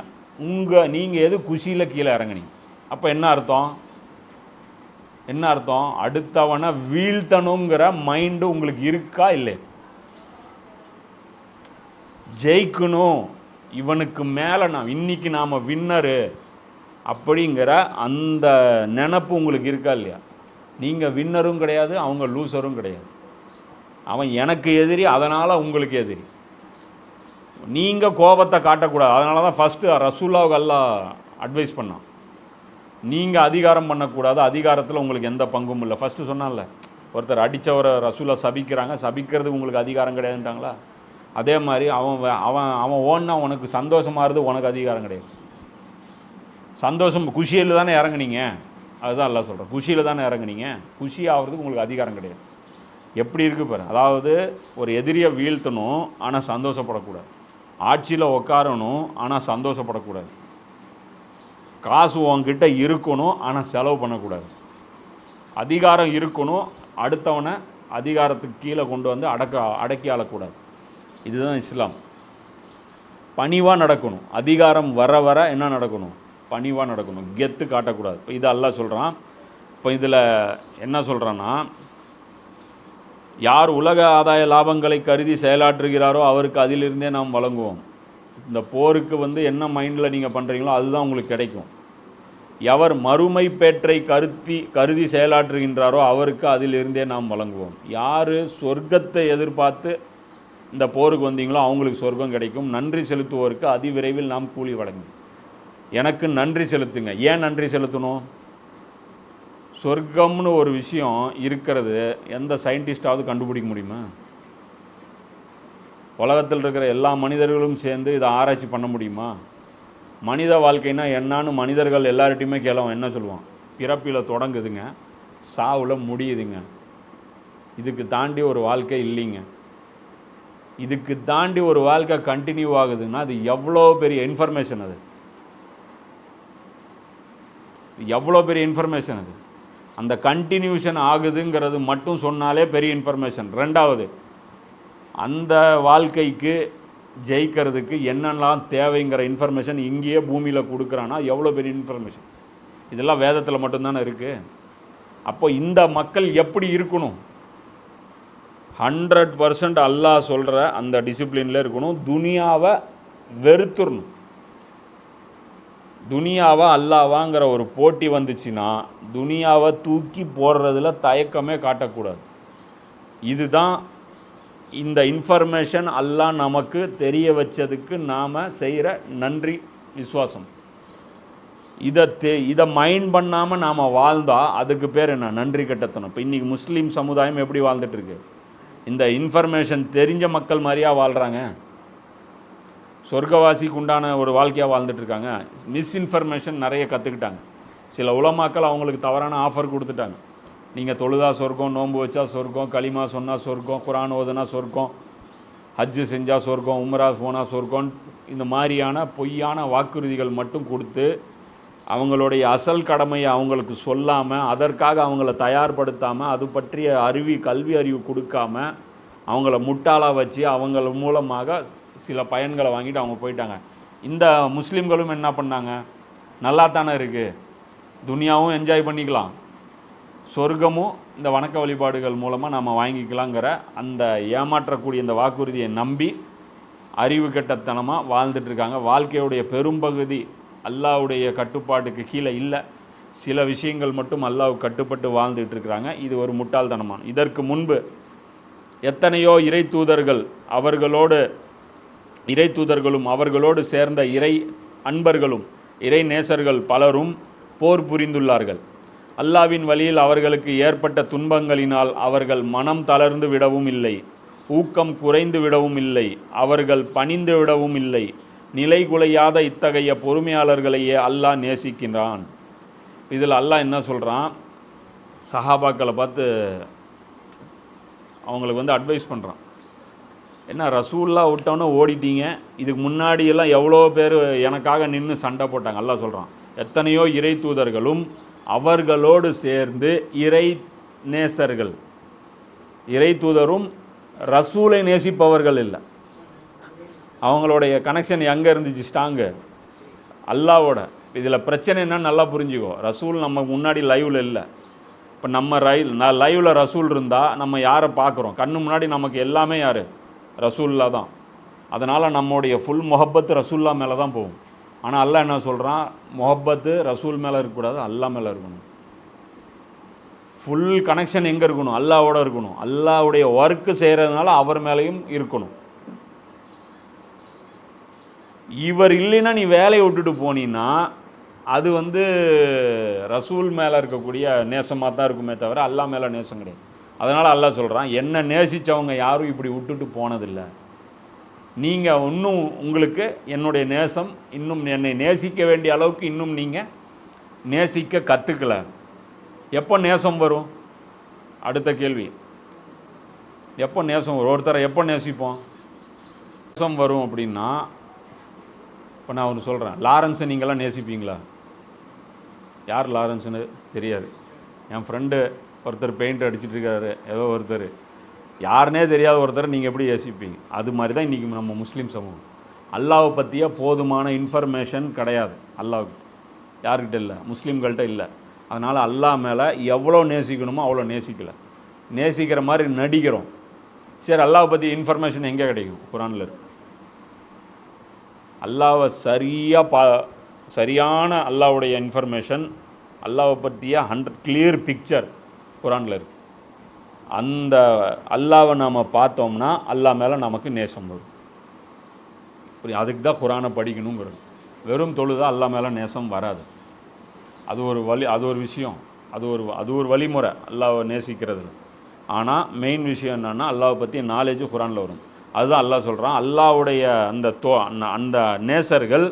நீங்கள் எது குஷியில் கீழே இறங்குனீங்க. அப்போ என்ன அர்த்தம், அடுத்தவனை வீழ்த்தணுங்கிற மைண்டு உங்களுக்கு இருக்கா இல்லை, ஜெயிக்கணும், இவனுக்கு மேலே இன்னைக்கு நாம் வின்னரு அப்படிங்கிற அந்த நினப்பு உங்களுக்கு இருக்கா இல்லையா. நீங்கள் வின்னரும் கிடையாது, அவங்க லூசரும் கிடையாது. அவன் எனக்கு எதிரி, அதனால் உங்களுக்கு எதிரி. நீங்கள் கோபத்தை காட்டக்கூடாது. அதனால தான் ஃபஸ்ட்டு ரசூலுல்லாஹ் அல்லாஹ் அட்வைஸ் பண்ணான், நீங்கள் அதிகாரம் பண்ணக்கூடாது, அதிகாரத்தில் உங்களுக்கு எந்த பங்கும் இல்லை. ஃபஸ்ட்டு சொன்னான்ல, ஒருத்தர் அடித்தவரை ரசூலா சபிக்கிறாங்க, சபிக்கிறது உங்களுக்கு அதிகாரம் கிடையாதுன்ட்டாங்களா. அதே மாதிரி அவன் ஓன்னா உனக்கு சந்தோஷமாகிறது உனக்கு அதிகாரம் கிடையாது. சந்தோஷம் குஷியில் தானே இறங்குனீங்க, அதுதான் எல்லாம் சொல்கிறேன். குஷியில் தானே இறங்குனீங்க, குஷி ஆகிறதுக்கு உங்களுக்கு அதிகாரம் கிடையாது. எப்படி இருக்குது பாரு. அதாவது ஒரு எதிரியை வீழ்த்தணும் ஆனால் சந்தோஷப்படக்கூடாது, ஆட்சியில் உட்காரணும் ஆனால் சந்தோஷப்படக்கூடாது, காசு உங்ககிட்ட இருக்கணும் ஆனால் செலவு பண்ணக்கூடாது, அதிகாரம் இருக்கணும், அடுத்தவனை அதிகாரத்துக்கு கீழே கொண்டு வந்து அடக்கி ஆளக்கூடாது. இதுதான் இஸ்லாம். பணிவாக நடக்கணும். அதிகாரம் வர வர என்ன நடக்கணும்? பணிவாக நடக்கணும். கெத்து காட்டக்கூடாது. இப்போ இது அல்லாஹ் சொல்கிறான். இப்போ இதில் என்ன சொல்கிறான்னா, யார் உலக ஆதாய லாபங்களை கருதி செயலாற்றுகிறாரோ அவருக்கு அதிலிருந்தே நாம் வழங்குவோம். இந்த போருக்கு என்ன மைண்டில் நீங்கள் பண்ணுறீங்களோ அதுதான் உங்களுக்கு கிடைக்கும். எவர் மறுமை பேற்றை கருதி செயலாற்றுகின்றாரோ அவருக்கு அதிலிருந்தே நாம் வழங்குவோம். யார் சொர்க்கத்தை எதிர்பார்த்து இந்த போருக்கு வந்தீங்களோ அவங்களுக்கு சொர்க்கம் கிடைக்கும். நன்றி செலுத்துவோருக்கு அதிவிரைவில் நாம் கூலி வழங்கும். எனக்கு நன்றி செலுத்துங்க. ஏன் நன்றி செலுத்தணும்? சொர்க்கம்னு ஒரு விஷயம் இருக்கிறது எந்த சயின்டிஸ்டாவது கண்டுபிடிக்க முடியுமா? உலகத்தில் இருக்கிற எல்லா மனிதர்களும் சேர்ந்து இதை ஆராய்ச்சி பண்ண முடியுமா? மனித வாழ்க்கைனா என்னான்னு மனிதர்கள் எல்லார்ட்டையுமே கேளவும் என்ன சொல்லுவான்? பிறப்பில் தொடங்குதுங்க, சாவில் முடியுதுங்க. இதுக்கு தாண்டி ஒரு வாழ்க்கை இல்லைங்க. இதுக்கு தாண்டி ஒரு வாழ்க்கை கண்டினியூ ஆகுதுன்னா அது எவ்வளோ பெரிய இன்ஃபர்மேஷன், அது எவ்வளோ பெரிய இன்ஃபர்மேஷன். அது அந்த கண்டினியூஷன் ஆகுதுங்கிறது மட்டும் சொன்னாலே பெரிய இன்ஃபர்மேஷன். ரெண்டாவது, அந்த வாழ்க்கைக்கு ஜெயிக்கிறதுக்கு என்னெல்லாம் தேவைங்கிற இன்ஃபர்மேஷன் இங்கேயே பூமியில் கொடுக்குறான்னா எவ்வளோ பெரிய இன்ஃபர்மேஷன். இதெல்லாம் வேதத்தில் மட்டும்தானே இருக்குது. அப்போ இந்த மக்கள் எப்படி இருக்கணும்? 100% அல்லாஹ் சொல்கிற அந்த டிசிப்ளினில் இருக்கணும். துனியாவை வெறுத்துடணும். துனியாவா அல்லாவாங்கிற ஒரு போட்டி வந்துச்சுன்னா துனியாவை தூக்கி போடுறதுல தயக்கமே காட்டக்கூடாது. இதுதான் இந்த இன்ஃபர்மேஷன் அல்லாஹ் நமக்கு தெரிய வச்சதுக்கு நாம் செய்கிற நன்றி விசுவாசம். இதை மைண்ட் பண்ணாமல் நாம் வாழ்ந்தால் அதுக்கு பேர் என்ன? நன்றி கட்டத்தனம். இப்போ இன்றைக்கி முஸ்லீம் சமுதாயம் எப்படி வாழ்ந்துட்டுருக்கு? இந்த இன்ஃபர்மேஷன் தெரிஞ்ச மக்கள் மாதிரியாக வாழ்கிறாங்க. சொர்க்கவாசிக்கு உண்டான ஒரு வாழ்க்கையாக வாழ்ந்துட்டுருக்காங்க. மிஸ்இன்ஃபர்மேஷன் நிறைய கற்றுக்கிட்டாங்க. சில உலமாக்கள் அவங்களுக்கு தவறான ஆஃபர் கொடுத்துட்டாங்க. நீங்கள் தொழுதா சொர்க்கம், நோன்பு வச்சா சொர்க்கம், களிமா சொன்னால் சொர்க்கம், குரான் ஓதுனா சொர்க்கம், ஹஜ்ஜு செஞ்சால் சொர்க்கம், உம்ரா போனால் சொர்க்கம், இந்த மாதிரியான பொய்யான வாக்குறுதிகள் மட்டும் கொடுத்து அவங்களுடைய அசல் கடமையை அவங்களுக்கு சொல்லாமல், அதற்காக அவங்கள தயார்படுத்தாமல், அது பற்றிய கல்வி அறிவு கொடுக்காம அவங்கள முட்டாளாக வச்சு அவங்கள மூலமாக சில பயன்களை வாங்கிட்டு அவங்க போயிட்டாங்க. இந்த முஸ்லீம்களும் என்ன பண்ணாங்க? நல்லா தானே இருக்குது, துனியாவும் என்ஜாய் பண்ணிக்கலாம், சொர்க்கமும் இந்த வணக்க வழிபாடுகள் மூலமாக நம்ம வாங்கிக்கலாங்கிற அந்த ஏமாற்றக்கூடிய இந்த வாக்குறுதியை நம்பி அறிவு கெட்டத்தனமாக வாழ்ந்துட்டுருக்காங்க. வாழ்க்கையுடைய பெரும்பகுதி அல்லாஹ்வுடைய கட்டுப்பாட்டுக்கு கீழே இல்லை. சில விஷயங்கள் மட்டும் அல்லாஹ்வுக்கு கட்டுப்பட்டு வாழ்ந்துட்டுருக்குறாங்க. இது ஒரு முட்டாள்தனமான. இதற்கு முன்பு எத்தனையோ இறை தூதர்களும் அவர்களோடு சேர்ந்த இறை அன்பர்களும் இறை நேசர்கள் பலரும் போர் புரிந்துள்ளார்கள். அல்லாஹ்வின் வழியில் அவர்களுக்கு ஏற்பட்ட துன்பங்களினால் அவர்கள் மனம் தளர்ந்து விடவும் இல்லை, ஊக்கம் குறைந்து விடவும் இல்லை, அவர்கள் பணிந்து விடவும் இல்லை. நிலை குலையாத இத்தகைய பொறுமையாளர்களையே அல்லாஹ் நேசிக்கின்றான். இதில் அல்லாஹ் என்ன சொல்கிறான்? சஹாபாக்களை பார்த்து அவங்களுக்கு அட்வைஸ் பண்ணுறான். என்ன ரசூல்லா விட்டோன்னு ஓடிட்டீங்க, இதுக்கு முன்னாடியெல்லாம் எவ்வளோ பேர் எனக்காக நின்று சண்டை போட்டாங்க. அல்லாஹ் சொல்கிறான், எத்தனையோ இறை தூதர்களும் அவர்களோடு சேர்ந்து இறை நேசர்கள். இறை தூதரும் ரசூலை நேசிப்பவர்கள் இல்லை. அவங்களுடைய கனெக்ஷன் எங்கே இருந்துச்சு? ஸ்ட்ராங்கு அல்லாவோட. இதில் பிரச்சனை என்னன்னு நல்லா புரிஞ்சுக்கோ. ரசூல் நம்ம முன்னாடி லைவில் இல்லை. இப்போ நம்ம லைவில் ரசூல் இருந்தால் நம்ம யாரை பார்க்குறோம்? கண்ணு முன்னாடி நமக்கு எல்லாமே யார்? ரசூல்லா தான். அதனால் நம்முடைய ஃபுல் முஹப்பத்து ரசூல்லா மேலே தான் போகும். ஆனால் அல்லாஹ் என்ன சொல்கிறான்? முஹப்பத்து ரசூல் மேலே இருக்கக்கூடாது, அல்லாஹ் மேலே இருக்கணும். ஃபுல் கனெக்ஷன் எங்கே இருக்கணும்? அல்லாவோட இருக்கணும். அல்லாவுடைய ஒர்க்கு செய்கிறதுனால அவர் மேலேயும் இருக்கணும். இவர் இல்லைன்னா நீ வேலையை விட்டுட்டு போனீன்னா அது ரசூல் மேலே இருக்கக்கூடிய நேசமாக தான் இருக்குமே தவிர அல்லாஹ் மேலே நேசம் கிடையாது. அதனால் அல்லாஹ் சொல்கிறான், என்னை நேசித்தவங்க யாரும் இப்படி விட்டுட்டு போனதில்லை. நீங்கள் இன்னும் உங்களுக்கு என்னுடைய நேசம் இன்னும் என்னை நேசிக்க வேண்டிய அளவுக்கு இன்னும் நீங்கள் நேசிக்க கற்றுக்கல. எப்போ நேசம் வரும்? அடுத்த கேள்வி. எப்போ நேசம் வரும்? ஒருத்தரை எப்போ நேசிப்போம்? நேசம் வரும் அப்படின்னா, இப்போ நான் ஒன்று சொல்கிறேன், லாரன்ஸை நீங்களாம் நேசிப்பீங்களா? யார் லாரன்ஸுன்னு தெரியாது. என் ஃப்ரெண்டு ஒருத்தர் பெயிண்ட் அடிச்சுட்டு இருக்காரு, ஏதோ ஒருத்தர் யாருனே தெரியாத ஒருத்தர் நீங்கள் எப்படி நேசிப்பீங்க? அது மாதிரி தான் இன்றைக்கி நம்ம முஸ்லீம் சமூகம். அல்லாஹ்வை பற்றிய போதுமான இன்ஃபர்மேஷன் கிடையாது அல்லாஹ்வுக்கு. யார்கிட்ட இல்லை? முஸ்லீம்கள்கிட்ட இல்லை. அதனால் அல்லாஹ் மேலே எவ்வளோ நேசிக்கணுமோ அவ்வளோ நேசிக்கலை. நேசிக்கிற மாதிரி நடிக்கிறோம். சரி, அல்லாஹ்வை பற்றி இன்ஃபர்மேஷன் எங்கே கிடைக்கும்? குரானில் இருக்கு. அல்லாஹ்வை சரியான அல்லாஹ்வுடைய இன்ஃபர்மேஷன், அல்லாஹ்வை பற்றிய 100 கிளியர் பிக்சர் குரானில் இருக்குது. அந்த அல்லாஹ்வை நாம் பார்த்தோம்னா அல்லாஹ் மேலே நமக்கு நேசம் வரும். அதுக்கு தான் குரானை படிக்கணுங்கிறது. வெறும் தொழுதா அல்லாஹ் மேலே நேசம் வராது. அது ஒரு வழி, அது ஒரு விஷயம், அது ஒரு வழிமுறை அல்லாஹ்வை நேசிக்கிறது. ஆனால் மெயின் விஷயம் என்னென்னா அல்லாஹ்வை பற்றி நாலேஜ் குரானில் வரும். அதுதான் அல்லாஹ் சொல்கிறான். அல்லாஹ்வுடைய அந்த நேசர்கள்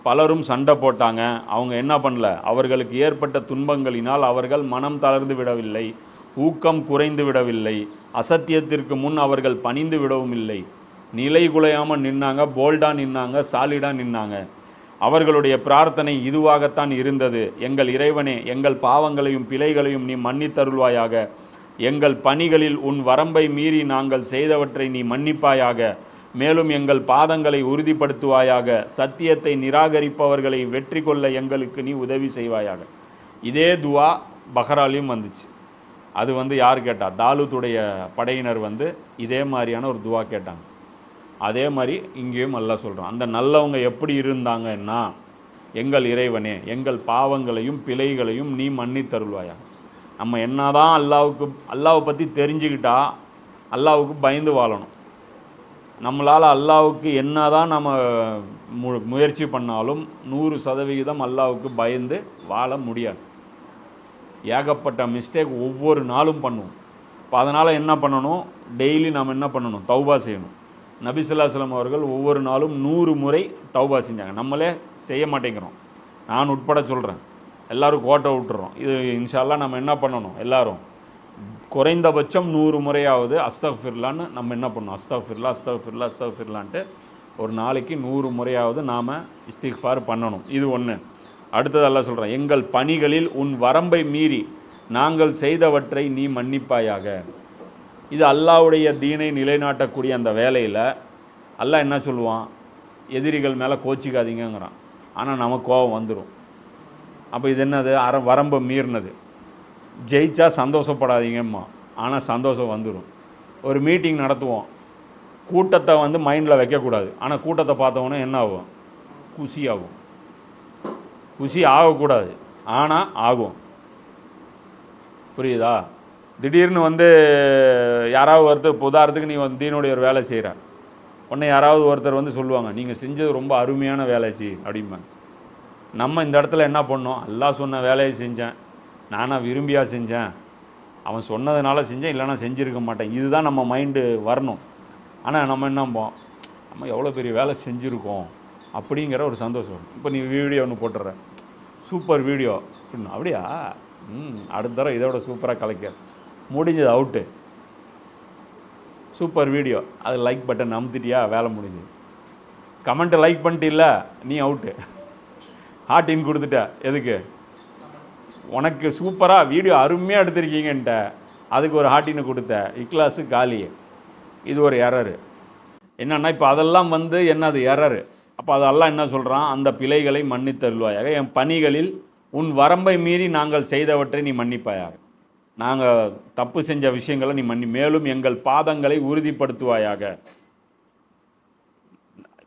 பலரும் சண்டை போட்டாங்க. அவங்க என்ன பண்ணல? அவர்களுக்கு ஏற்பட்ட துன்பங்களினால் அவர்கள் மனம் தளர்ந்து விடவில்லை, ஊக்கம் குறைந்து விடவில்லை, அசத்தியத்திற்கு முன் அவர்கள் பணிந்து விடவும் இல்லை. நிலை குலையாமல் நின்னாங்க, போல்டாக நின்னாங்க, சாலிடாக நின்னாங்க. அவர்களுடைய பிரார்த்தனை இதுவாகத்தான் இருந்தது: எங்கள் இறைவனே, எங்கள் பாவங்களையும் பிழைகளையும் நீ மன்னித்தருள்வாயாக. எங்கள் பணிகளில் உன் வரம்பை மீறி நாங்கள் செய்தவற்றை நீ மன்னிப்பாயாக. மேலும் எங்கள் பாதங்களை உறுதிப்படுத்துவாயாக. சத்தியத்தை நிராகரிப்பவர்களை வெற்றி கொள்ள எங்களுக்கு நீ உதவி செய்வாயாக. இதே துவா பஹ்ராலையும் வந்துச்சு. அது யார் கேட்டா? தாலூத்துடைய படையினர் இதே மாதிரியான ஒரு துவா கேட்டாங்க. அதே மாதிரி இங்கேயும் அல்லாஹ் சொல்கிறான். அந்த நல்லவங்க எப்படி இருந்தாங்கன்னா, எங்கள் இறைவனே, எங்கள் பாவங்களையும் பிழைகளையும் நீ மன்னித்தருள்வாயா. நம்ம என்னதான் அல்லாஹ்வை பற்றி தெரிஞ்சுக்கிட்டா அல்லாஹ்வுக்கு பயந்து வாழணும். நம்மளால் அல்லாஹ்வுக்கு என்னதான் நம்ம முயற்சி பண்ணாலும் 100% அல்லாஹ்வுக்கு பயந்து வாழ முடியாது. ஏகப்பட்ட மிஸ்டேக் ஒவ்வொரு நாளும் பண்ணுவோம். இப்போ அதனால் என்ன பண்ணணும்? டெய்லி நாம் என்ன பண்ணணும்? தௌபா செய்யணும். நபி ஸல்லல்லாஹு அலைஹி வஸல்லம் அவர்கள் ஒவ்வொரு நாளும் 100 முறை தௌபா செஞ்சாங்க. நம்மளே செய்ய மாட்டேங்கிறோம். நான் உட்பட சொல்கிறேன். எல்லோரும் கோட்டை விட்டுறோம். இது இன்ஷா அல்லாஹ் நம்ம என்ன பண்ணணும்? எல்லோரும் குறைந்தபட்சம் 100 முறையாவது அஸ்தக்ஃபிருல்லான்னு நம்ம என்ன பண்ணணும்? அஸ்தக்ஃபிருல்லா அஸ்தக்ஃபிருல்லா அஸ்தக்ஃபிருல்லான்ட்டு ஒரு நாளைக்கு 100 முறையாவது நாம் இஸ்திக்ஃபார் பண்ணணும். இது ஒன்று. அடுத்தது அல்லாஹ் சொல்கிறேன், எங்கள் பணிகளில் உன் வரம்பை மீறி நாங்கள் செய்தவற்றை நீ மன்னிப்பாயாக. இது அல்லாஹ்வுடைய தீனை நிலைநாட்டக்கூடிய அந்த வேலையில் அல்லாஹ் என்ன சொல்லுவான்? எதிரிகள் மேலே கோச்சிக்காதீங்கிறான். ஆனால் நமக்கு கோபம் வந்துடும். அப்போ இது என்னது? வரம்பை மீறினது. ஜெயிச்சா சந்தோஷப்படாதீங்கம்மா, ஆனால் சந்தோஷம் வந்துடும். ஒரு மீட்டிங் நடத்துவோம், கூட்டத்தை மைண்டில் வைக்கக்கூடாது. ஆனால் கூட்டத்தை பார்த்தவொன்னே என்ன ஆகும்? குஷி ஆகும். குஷி ஆகக்கூடாது, ஆனால் ஆகும். புரியுதா? திடீர்னு யாராவது ஒருத்தர், உதாரணத்துக்கு நீ தீனுடைய ஒரு வேலை செய்கிற, உடனே யாராவது ஒருத்தர் சொல்லுவாங்க, நீங்கள் செஞ்சது ரொம்ப அருமையான வேலைச்சி அப்படிம்பாங்க. நம்ம இந்த இடத்துல என்ன பண்ணோம்? அல்லாஹ் சொன்ன வேலையை செஞ்சேன், நானாக விரும்பியாக செஞ்சேன், அவன் சொன்னதுனால செஞ்சேன், இல்லைனா செஞ்சுருக்க மாட்டேன். இதுதான் நம்ம மைண்டு வரணும். ஆனால் நம்ம என்னம்போம்? நம்ம எவ்வளோ பெரிய வேலை செஞ்சுருக்கோம் அப்படிங்கிற ஒரு சந்தோஷம் வரும். இப்போ நீ வீடியோ ஒன்று போட்டுடுற, சூப்பர் வீடியோ அப்படின்னு, அப்படியா? அடுத்த தடவை இதோட சூப்பராக கலைக்க முடிஞ்சது, அவுட்டு. சூப்பர் வீடியோ, அது லைக் பட்டன் அமுத்திட்டியா, வேலை முடிஞ்சு. கமெண்ட்டை லைக் பண்ணிட்டில்ல, நீ அவுட்டு. ஹார்ட் இன் கொடுத்துட்ட. எதுக்கு? உனக்கு சூப்பராக வீடியோ அருமையாக எடுத்திருக்கீங்கன்ட்ட, அதுக்கு ஒரு ஹார்ட்டின்னு கொடுத்த, இக்லாஸு காலி. இது ஒரு எரரு. என்னன்னா இப்போ அதெல்லாம் என்னது? எரரு. அப்போ அதெல்லாம் என்ன சொல்கிறான்? அந்த பிழைகளை மன்னித்தருள்வாயாக. என் பணிகளில் உன் வரம்பை மீறி நாங்கள் செய்தவற்றை நீ மன்னிப்பாயாக. நாங்கள் தப்பு செஞ்ச விஷயங்களை நீ மேலும் எங்கள் பாதங்களை உறுதிப்படுத்துவாயாக.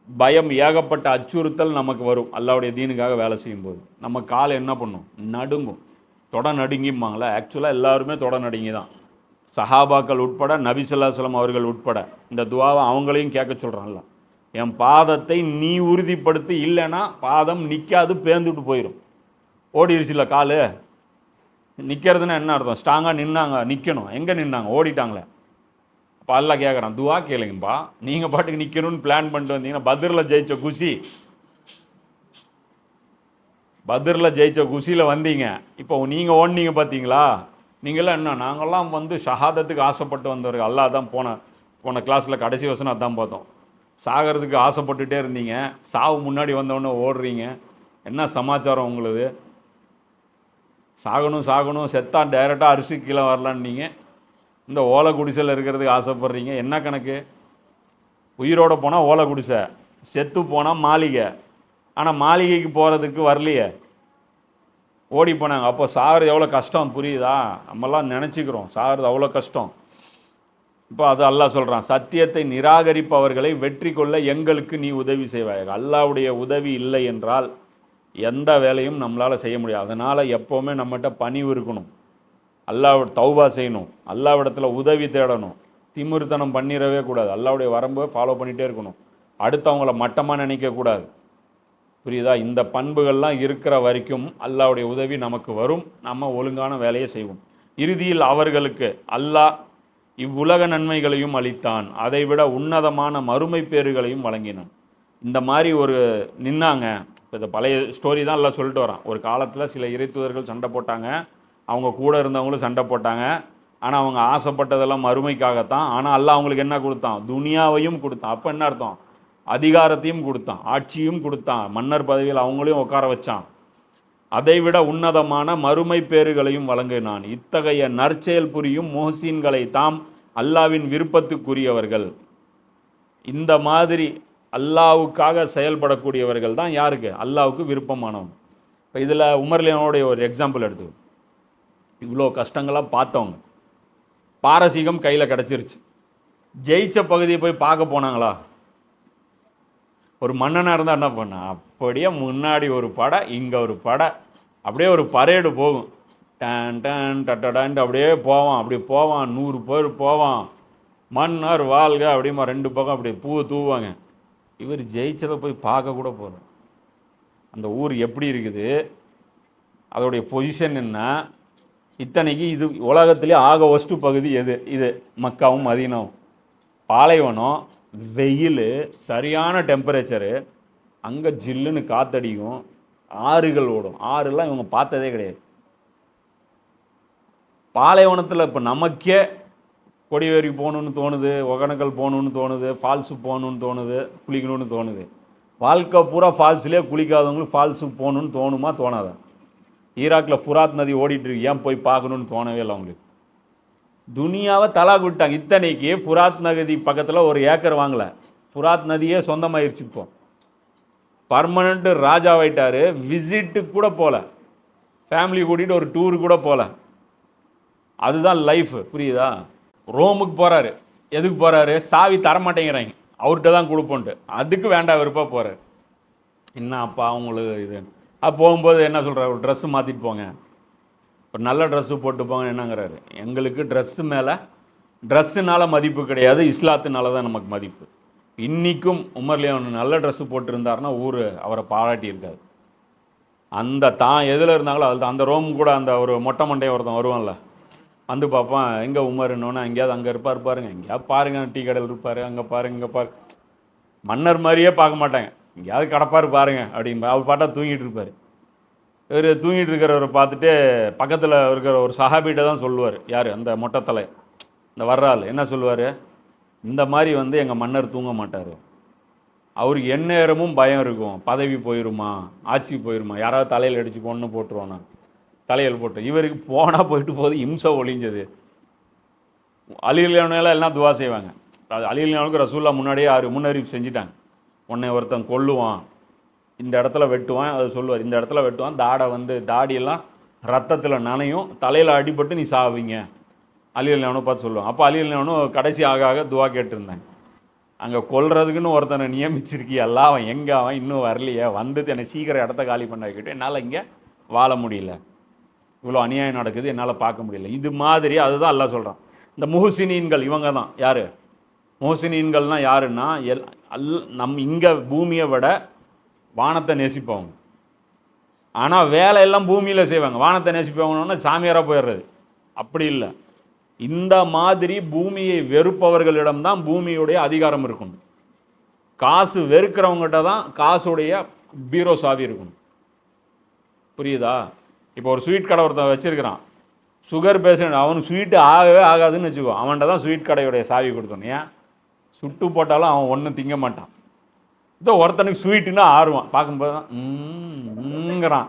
பயம், ஏகப்பட்ட அச்சுறுத்தல் நமக்கு வரும். அல்லாஹ்வுடைய தீனுக்காக வேலை செய்யும்போது நம்ம கால் என்ன பண்ணும்? நடுங்கும். தொட நடுங்கிம்பாங்களே, ஆக்சுவலாக எல்லாருமே தொட நடுங்கி தான். சஹாபாக்கள் உட்பட, நபி ஸல்லல்லாஹு அலைஹி வஸல்லம் அவர்கள் உட்பட இந்த துவாவை அவங்களையும் கேட்க சொல்கிறான்ல. என் பாதத்தை நீ உறுதிப்படுத்தி, இல்லைன்னா பாதம் நிற்காது, பேர்ந்துட்டு போயிடும். ஓடிடுச்சுல கால். நிற்கிறதுனா என்ன அர்த்தம்? ஸ்ட்ராங்காக நின்னாங்க, நிற்கணும். எங்கே நின்னாங்க? ஓடிட்டாங்களே. அப்போ அல்லாஹ் கேட்குறான், துவா கேளுங்கப்பா. நீங்கள் பாட்டுக்கு நிற்கணும்னு பிளான் பண்ணிட்டு வந்தீங்கன்னா, பத்ரில் ஜெயிச்ச குஷி, பத்ரில் ஜெயிச்ச குஷியில் வந்தீங்க. இப்போ நீங்கள் ஓடினீங்க பார்த்தீங்களா? நீங்களாம் என்ன? நாங்கள்லாம் ஷஹாதத்துக்கு ஆசைப்பட்டு வந்தவர்கள். அல்லாஹ் தான் போன கிளாஸில் கடைசி வசனம் அதான் பார்த்தோம். சாகிறதுக்கு ஆசைப்பட்டுட்டே இருந்தீங்க, சாவு முன்னாடி வந்தவொடனே ஓடுறீங்க. என்ன சமாச்சாரம் உங்களுக்கு? சாகணும் செத்தா டைரெக்டாக அரிசி கீழே வரலான்னு நீங்கள் இந்த ஓலை குடிசையில் இருக்கிறதுக்கு ஆசைப்படுறீங்க, என்ன கணக்கு? உயிரோடு போனால் ஓலை குடிசை, செத்து போனால் மாளிகை. ஆனால் மாளிகைக்கு போகிறதுக்கு வரலையே, ஓடி போனாங்க. அப்போ சாகிறது எவ்வளோ கஷ்டம் புரியுதா? நம்மலாம் நினச்சிக்கிறோம் சாகிறது அவ்வளோ கஷ்டம். இப்போ அது அல்லாஹ் சொல்கிறான், சத்தியத்தை நிராகரிப்பவர்களை வெற்றி கொள்ள எங்களுக்கு நீ உதவி செய்வாய். அல்லாஹ்வுடைய உதவி இல்லை என்றால் எந்த வேலையும் நம்மளால் செய்ய முடியாது. அதனால் எப்போவுமே நம்மகிட்ட பணிவு இருக்கணும், அல்லாஹ் தௌபா செய்யணும், அல்லாஹ்விடத்தில் உதவி தேடணும், திமிர்த்தனம் பண்ணிடவே கூடாது, அல்லாஹ்வுடைய வரம்பை ஃபாலோ பண்ணிகிட்டே இருக்கணும், அடுத்தவங்கள மட்டமாக நினைக்கக்கூடாது. புரியுதா? இந்த பண்புகள்லாம் இருக்கிற வரைக்கும் அல்லாஹ்வுடைய உதவி நமக்கு வரும், நம்ம ஒழுங்கான வேலையை செய்வோம். இறுதியில் அவர்களுக்கு அல்லாஹ் இவ்வுலக நன்மைகளையும் அளித்தான், அதைவிட உன்னதமான மறுமை பேறுகளையும் வழங்கினான். இந்த மாதிரி ஒரு நின்னாங்க. இப்போ இந்த பழைய ஸ்டோரி தான் எல்லாம் சொல்லிட்டு வரான். ஒரு காலத்தில் சில இறைத்துதர்கள் சண்டை போட்டாங்க, அவங்க கூட இருந்தவங்களும் சண்டை போட்டாங்க. ஆனால் அவங்க ஆசைப்பட்டதெல்லாம் மறுமைக்காகத்தான். ஆனால் அல்லாஹ் அவங்களுக்கு என்ன கொடுத்தான்? துனியாவையும் கொடுத்தான். அப்போ என்ன அர்த்தம்? அதிகாரத்தையும் கொடுத்தான், ஆட்சியும் கொடுத்தான், மன்னர் பதவியில் அவங்களையும் உட்கார வச்சான். அதைவிட உன்னதமான மறுமை பேறுகளையும் வழங்கினான். இத்தகைய நற்செயல் புரியும் மோஹ்சீன்களை தாம் அல்லாவின் விருப்பத்துக்குரியவர்கள். இந்த மாதிரி அல்லாவுக்காக செயல்படக்கூடியவர்கள் தான் யாருக்கு? அல்லாவுக்கு விருப்பமானவங்க. இப்போ இதில் உமர்லியானுடைய ஒரு எக்ஸாம்பிள் எடுத்து, இவ்வளோ கஷ்டங்களாக பார்த்தவங்க, பாரசீகம் கையில் கிடச்சிருச்சு, ஜெயிச்ச பகுதியை போய் பார்க்க போனாங்களா? ஒரு மன்னனாக இருந்தால் என்ன பண்ண, அப்படியே முன்னாடி ஒரு படை, இங்கே ஒரு படை, அப்படியே ஒரு பரேடு போகும், டான் டான் டட்டடான்ட்டு அப்படியே போவான். அப்படி போவான், 100 பேர் போவான், மன்னர் வாழ்க அப்படிமா 2 பக்கம் அப்படி பூ தூவாங்க. இவர் ஜெயிச்சதை போய் பார்க்க கூட போகிறோம். அந்த ஊர் எப்படி இருக்குது, அதோடைய பொசிஷன் என்ன, இத்தனைக்கு இது உலகத்திலே ஆக ஒஸ்ட்டு பகுதி எது? இது மக்காவும் மதீனாவும். பாலைவனம், வெயில், சரியான டெம்பரேச்சரு, அங்கே ஜில்லுன்னு காத்தடிக்கும், ஆறுகள் ஓடும். ஆறுலாம் இவங்க பார்த்ததே கிடையாது. பாலைவனத்தில் இப்போ நமக்கே கொடிவேரி போகணுன்னு தோணுது, ஒகேனக்கல் போகணுன்னு தோணுது, ஃபால்ஸு போகணுன்னு தோணுது, குளிக்கணும்னு தோணுது. வாழ்க்கை பூரா ஃபால்ஸ்லேயே குளிக்காதவங்களுக்கு ஃபால்ஸுக்கு போகணுன்னு தோணுமா? தோணாதா? ஈராக்கில் ஃபுராத் நதி ஓடிட்டுருக்கு, ஏன் போய் பார்க்கணுன்னு தோணவே இல்லை அவங்களுக்கு. துனியாவை தலாக் விட்டாங்க. இத்தனைக்கு ஃபுராத் நதி பக்கத்தில் ஒரு ஏக்கர் வாங்கலை, ஃபுராத் நதியே சொந்தமாயிருச்சு. இப்போ பர்மனண்ட்டு ராஜாவாயிட்டார். விசிட்டுக்கு கூட போகல, ஃபேமிலி கூட்டிகிட்டு ஒரு டூரு கூட போகல. அதுதான் லைஃப், புரியுதா? ரோமுக்கு போகிறாரு, எதுக்கு போகிறாரு? சாவி தரமாட்டேங்கிறாங்க, அவர்கிட்ட தான் கொடுப்போன்ட்டு. அதுக்கு வேண்டாம் வெறுப்பாக போகிறார். என்ன அப்பா அவங்களுக்கு இது. போகும்போது என்ன சொல்கிறார்? ஒரு ட்ரெஸ்ஸு மாற்றிட்டு போங்க, ஒரு நல்ல ட்ரெஸ்ஸு போட்டு போங்க என்னங்கிறாரு. எங்களுக்கு ட்ரெஸ்ஸு மேலே, ட்ரெஸ்ஸுனால மதிப்பு கிடையாது, இஸ்லாத்துனால தான் நமக்கு மதிப்பு. இன்றைக்கும் உமர்லியான் நல்ல ட்ரெஸ்ஸு போட்டிருந்தாருன்னா ஊர் அவரை பாராட்டியிருக்காரு. அந்த தான் எதில் இருந்தாங்களோ அது அந்த ரோம் கூட அந்த ஒரு மொட்டை மண்டையை ஒருத்தன் வருவான்ல, வந்து பார்ப்பான், எங்கே உமர்னோன்னு, எங்கேயாவது அங்கே இருப்பார் பாருங்க, எங்கேயாவது பாருங்கள் டீ கடையில் இருப்பார், அங்கே பாருங்க இங்கே பாரு. மன்னர் மாதிரியே பார்க்க மாட்டாங்க, எங்கேயாவது கிடப்பார் பாருங்க அப்படின்பா. அவர் பாட்டா தூங்கிட்டு இருப்பார். இவர் தூங்கிட்டு இருக்கிறவரை பார்த்துட்டு பக்கத்தில் இருக்கிற ஒரு சஹாபிகிட்ட தான் சொல்லுவார். யார்? அந்த மொட்டத்தலை, இந்த வர்றாள் என்ன சொல்லுவார்? இந்த மாதிரி வந்து எங்கள் மன்னர் தூங்க மாட்டார், அவருக்கு எந்நேரமும் பயம் இருக்கும், பதவி போயிடுமா, ஆட்சி போயிடுமா, யாராவது தலையில் அடித்து பொண்ணு போட்டுருவானா, தலையில் போட்டு. இவருக்கு போனால் போயிட்டு போது இம்சை ஒழிஞ்சது. அலிகளானெல்லாம் எல்லாம் துவா செய்வாங்க. அது அலிகளானுக்கு ரசூல்லா முன்னாடியே முன்னறிவிப்பு செஞ்சுட்டாங்க. உன்னை ஒருத்தன் கொல்லுவான், இந்த இடத்துல வெட்டுவான், அது சொல்லுவார், இந்த இடத்துல வெட்டுவான், தாடியெல்லாம் ரத்தத்தில் நனையும், தலையில் அடிபட்டு நீ சாவீங்க, அலிகளானும் பார்த்து சொல்லுவான். அப்போ அலிகளானும் கடைசி ஆக துவா கேட்டிருந்தாங்க. அங்கே கொல்றதுக்குன்னு ஒருத்தனை நியமிச்சிருக்கியல்ல, அவன் எங்கே, அவன் இன்னும் வரலையே, வந்துட்டு என்னை சீக்கிரம் இடத்த காலி பண்ண வைக்கிட்டு என்னால் இங்கே வாழ முடியல, இவ்வளோ அநியாயம் நடக்குது, என்னால் பார்க்க முடியல. இது மாதிரி அதுதான் எல்லாம் சொல்கிறான். இந்த முஹ்சினீன்கள் இவங்க தான். யார் முஹ்சினீன்கள்னால்? யாருன்னா இங்கே பூமியை விட வானத்தை நேசிப்பவங்க. ஆனால் வேலையெல்லாம் பூமியில் செய்வாங்க. வானத்தை நேசிப்பவங்கன்னா சாமியாராக போயிடுறது. அப்படி இல்லை. இந்த மாதிரி பூமியை வெறுப்பவர்களிடம்தான் பூமியுடைய அதிகாரம் இருக்கணும். காசு வெறுக்கிறவங்ககிட்ட தான் காசுடைய பீரோ சாவி இருக்கணும். புரியுதா? இப்போ ஒரு ஸ்வீட் கடை ஒருத்தன் வச்சுருக்கிறான், சுகர் பேஷண்ட், அவனுக்கு ஸ்வீட்டு ஆகவே ஆகாதுன்னு வச்சுக்கோ, அவன்கிட்ட தான் ஸ்வீட் கடையுடைய சாவி கொடுத்தோம். ஏன்? சுட்டு போட்டாலும் அவன் ஒன்றும் திங்க மாட்டான். இதோ ஒருத்தனுக்கு ஸ்வீட்டுன்னா ஆர்வம், பார்க்கும்போது தான்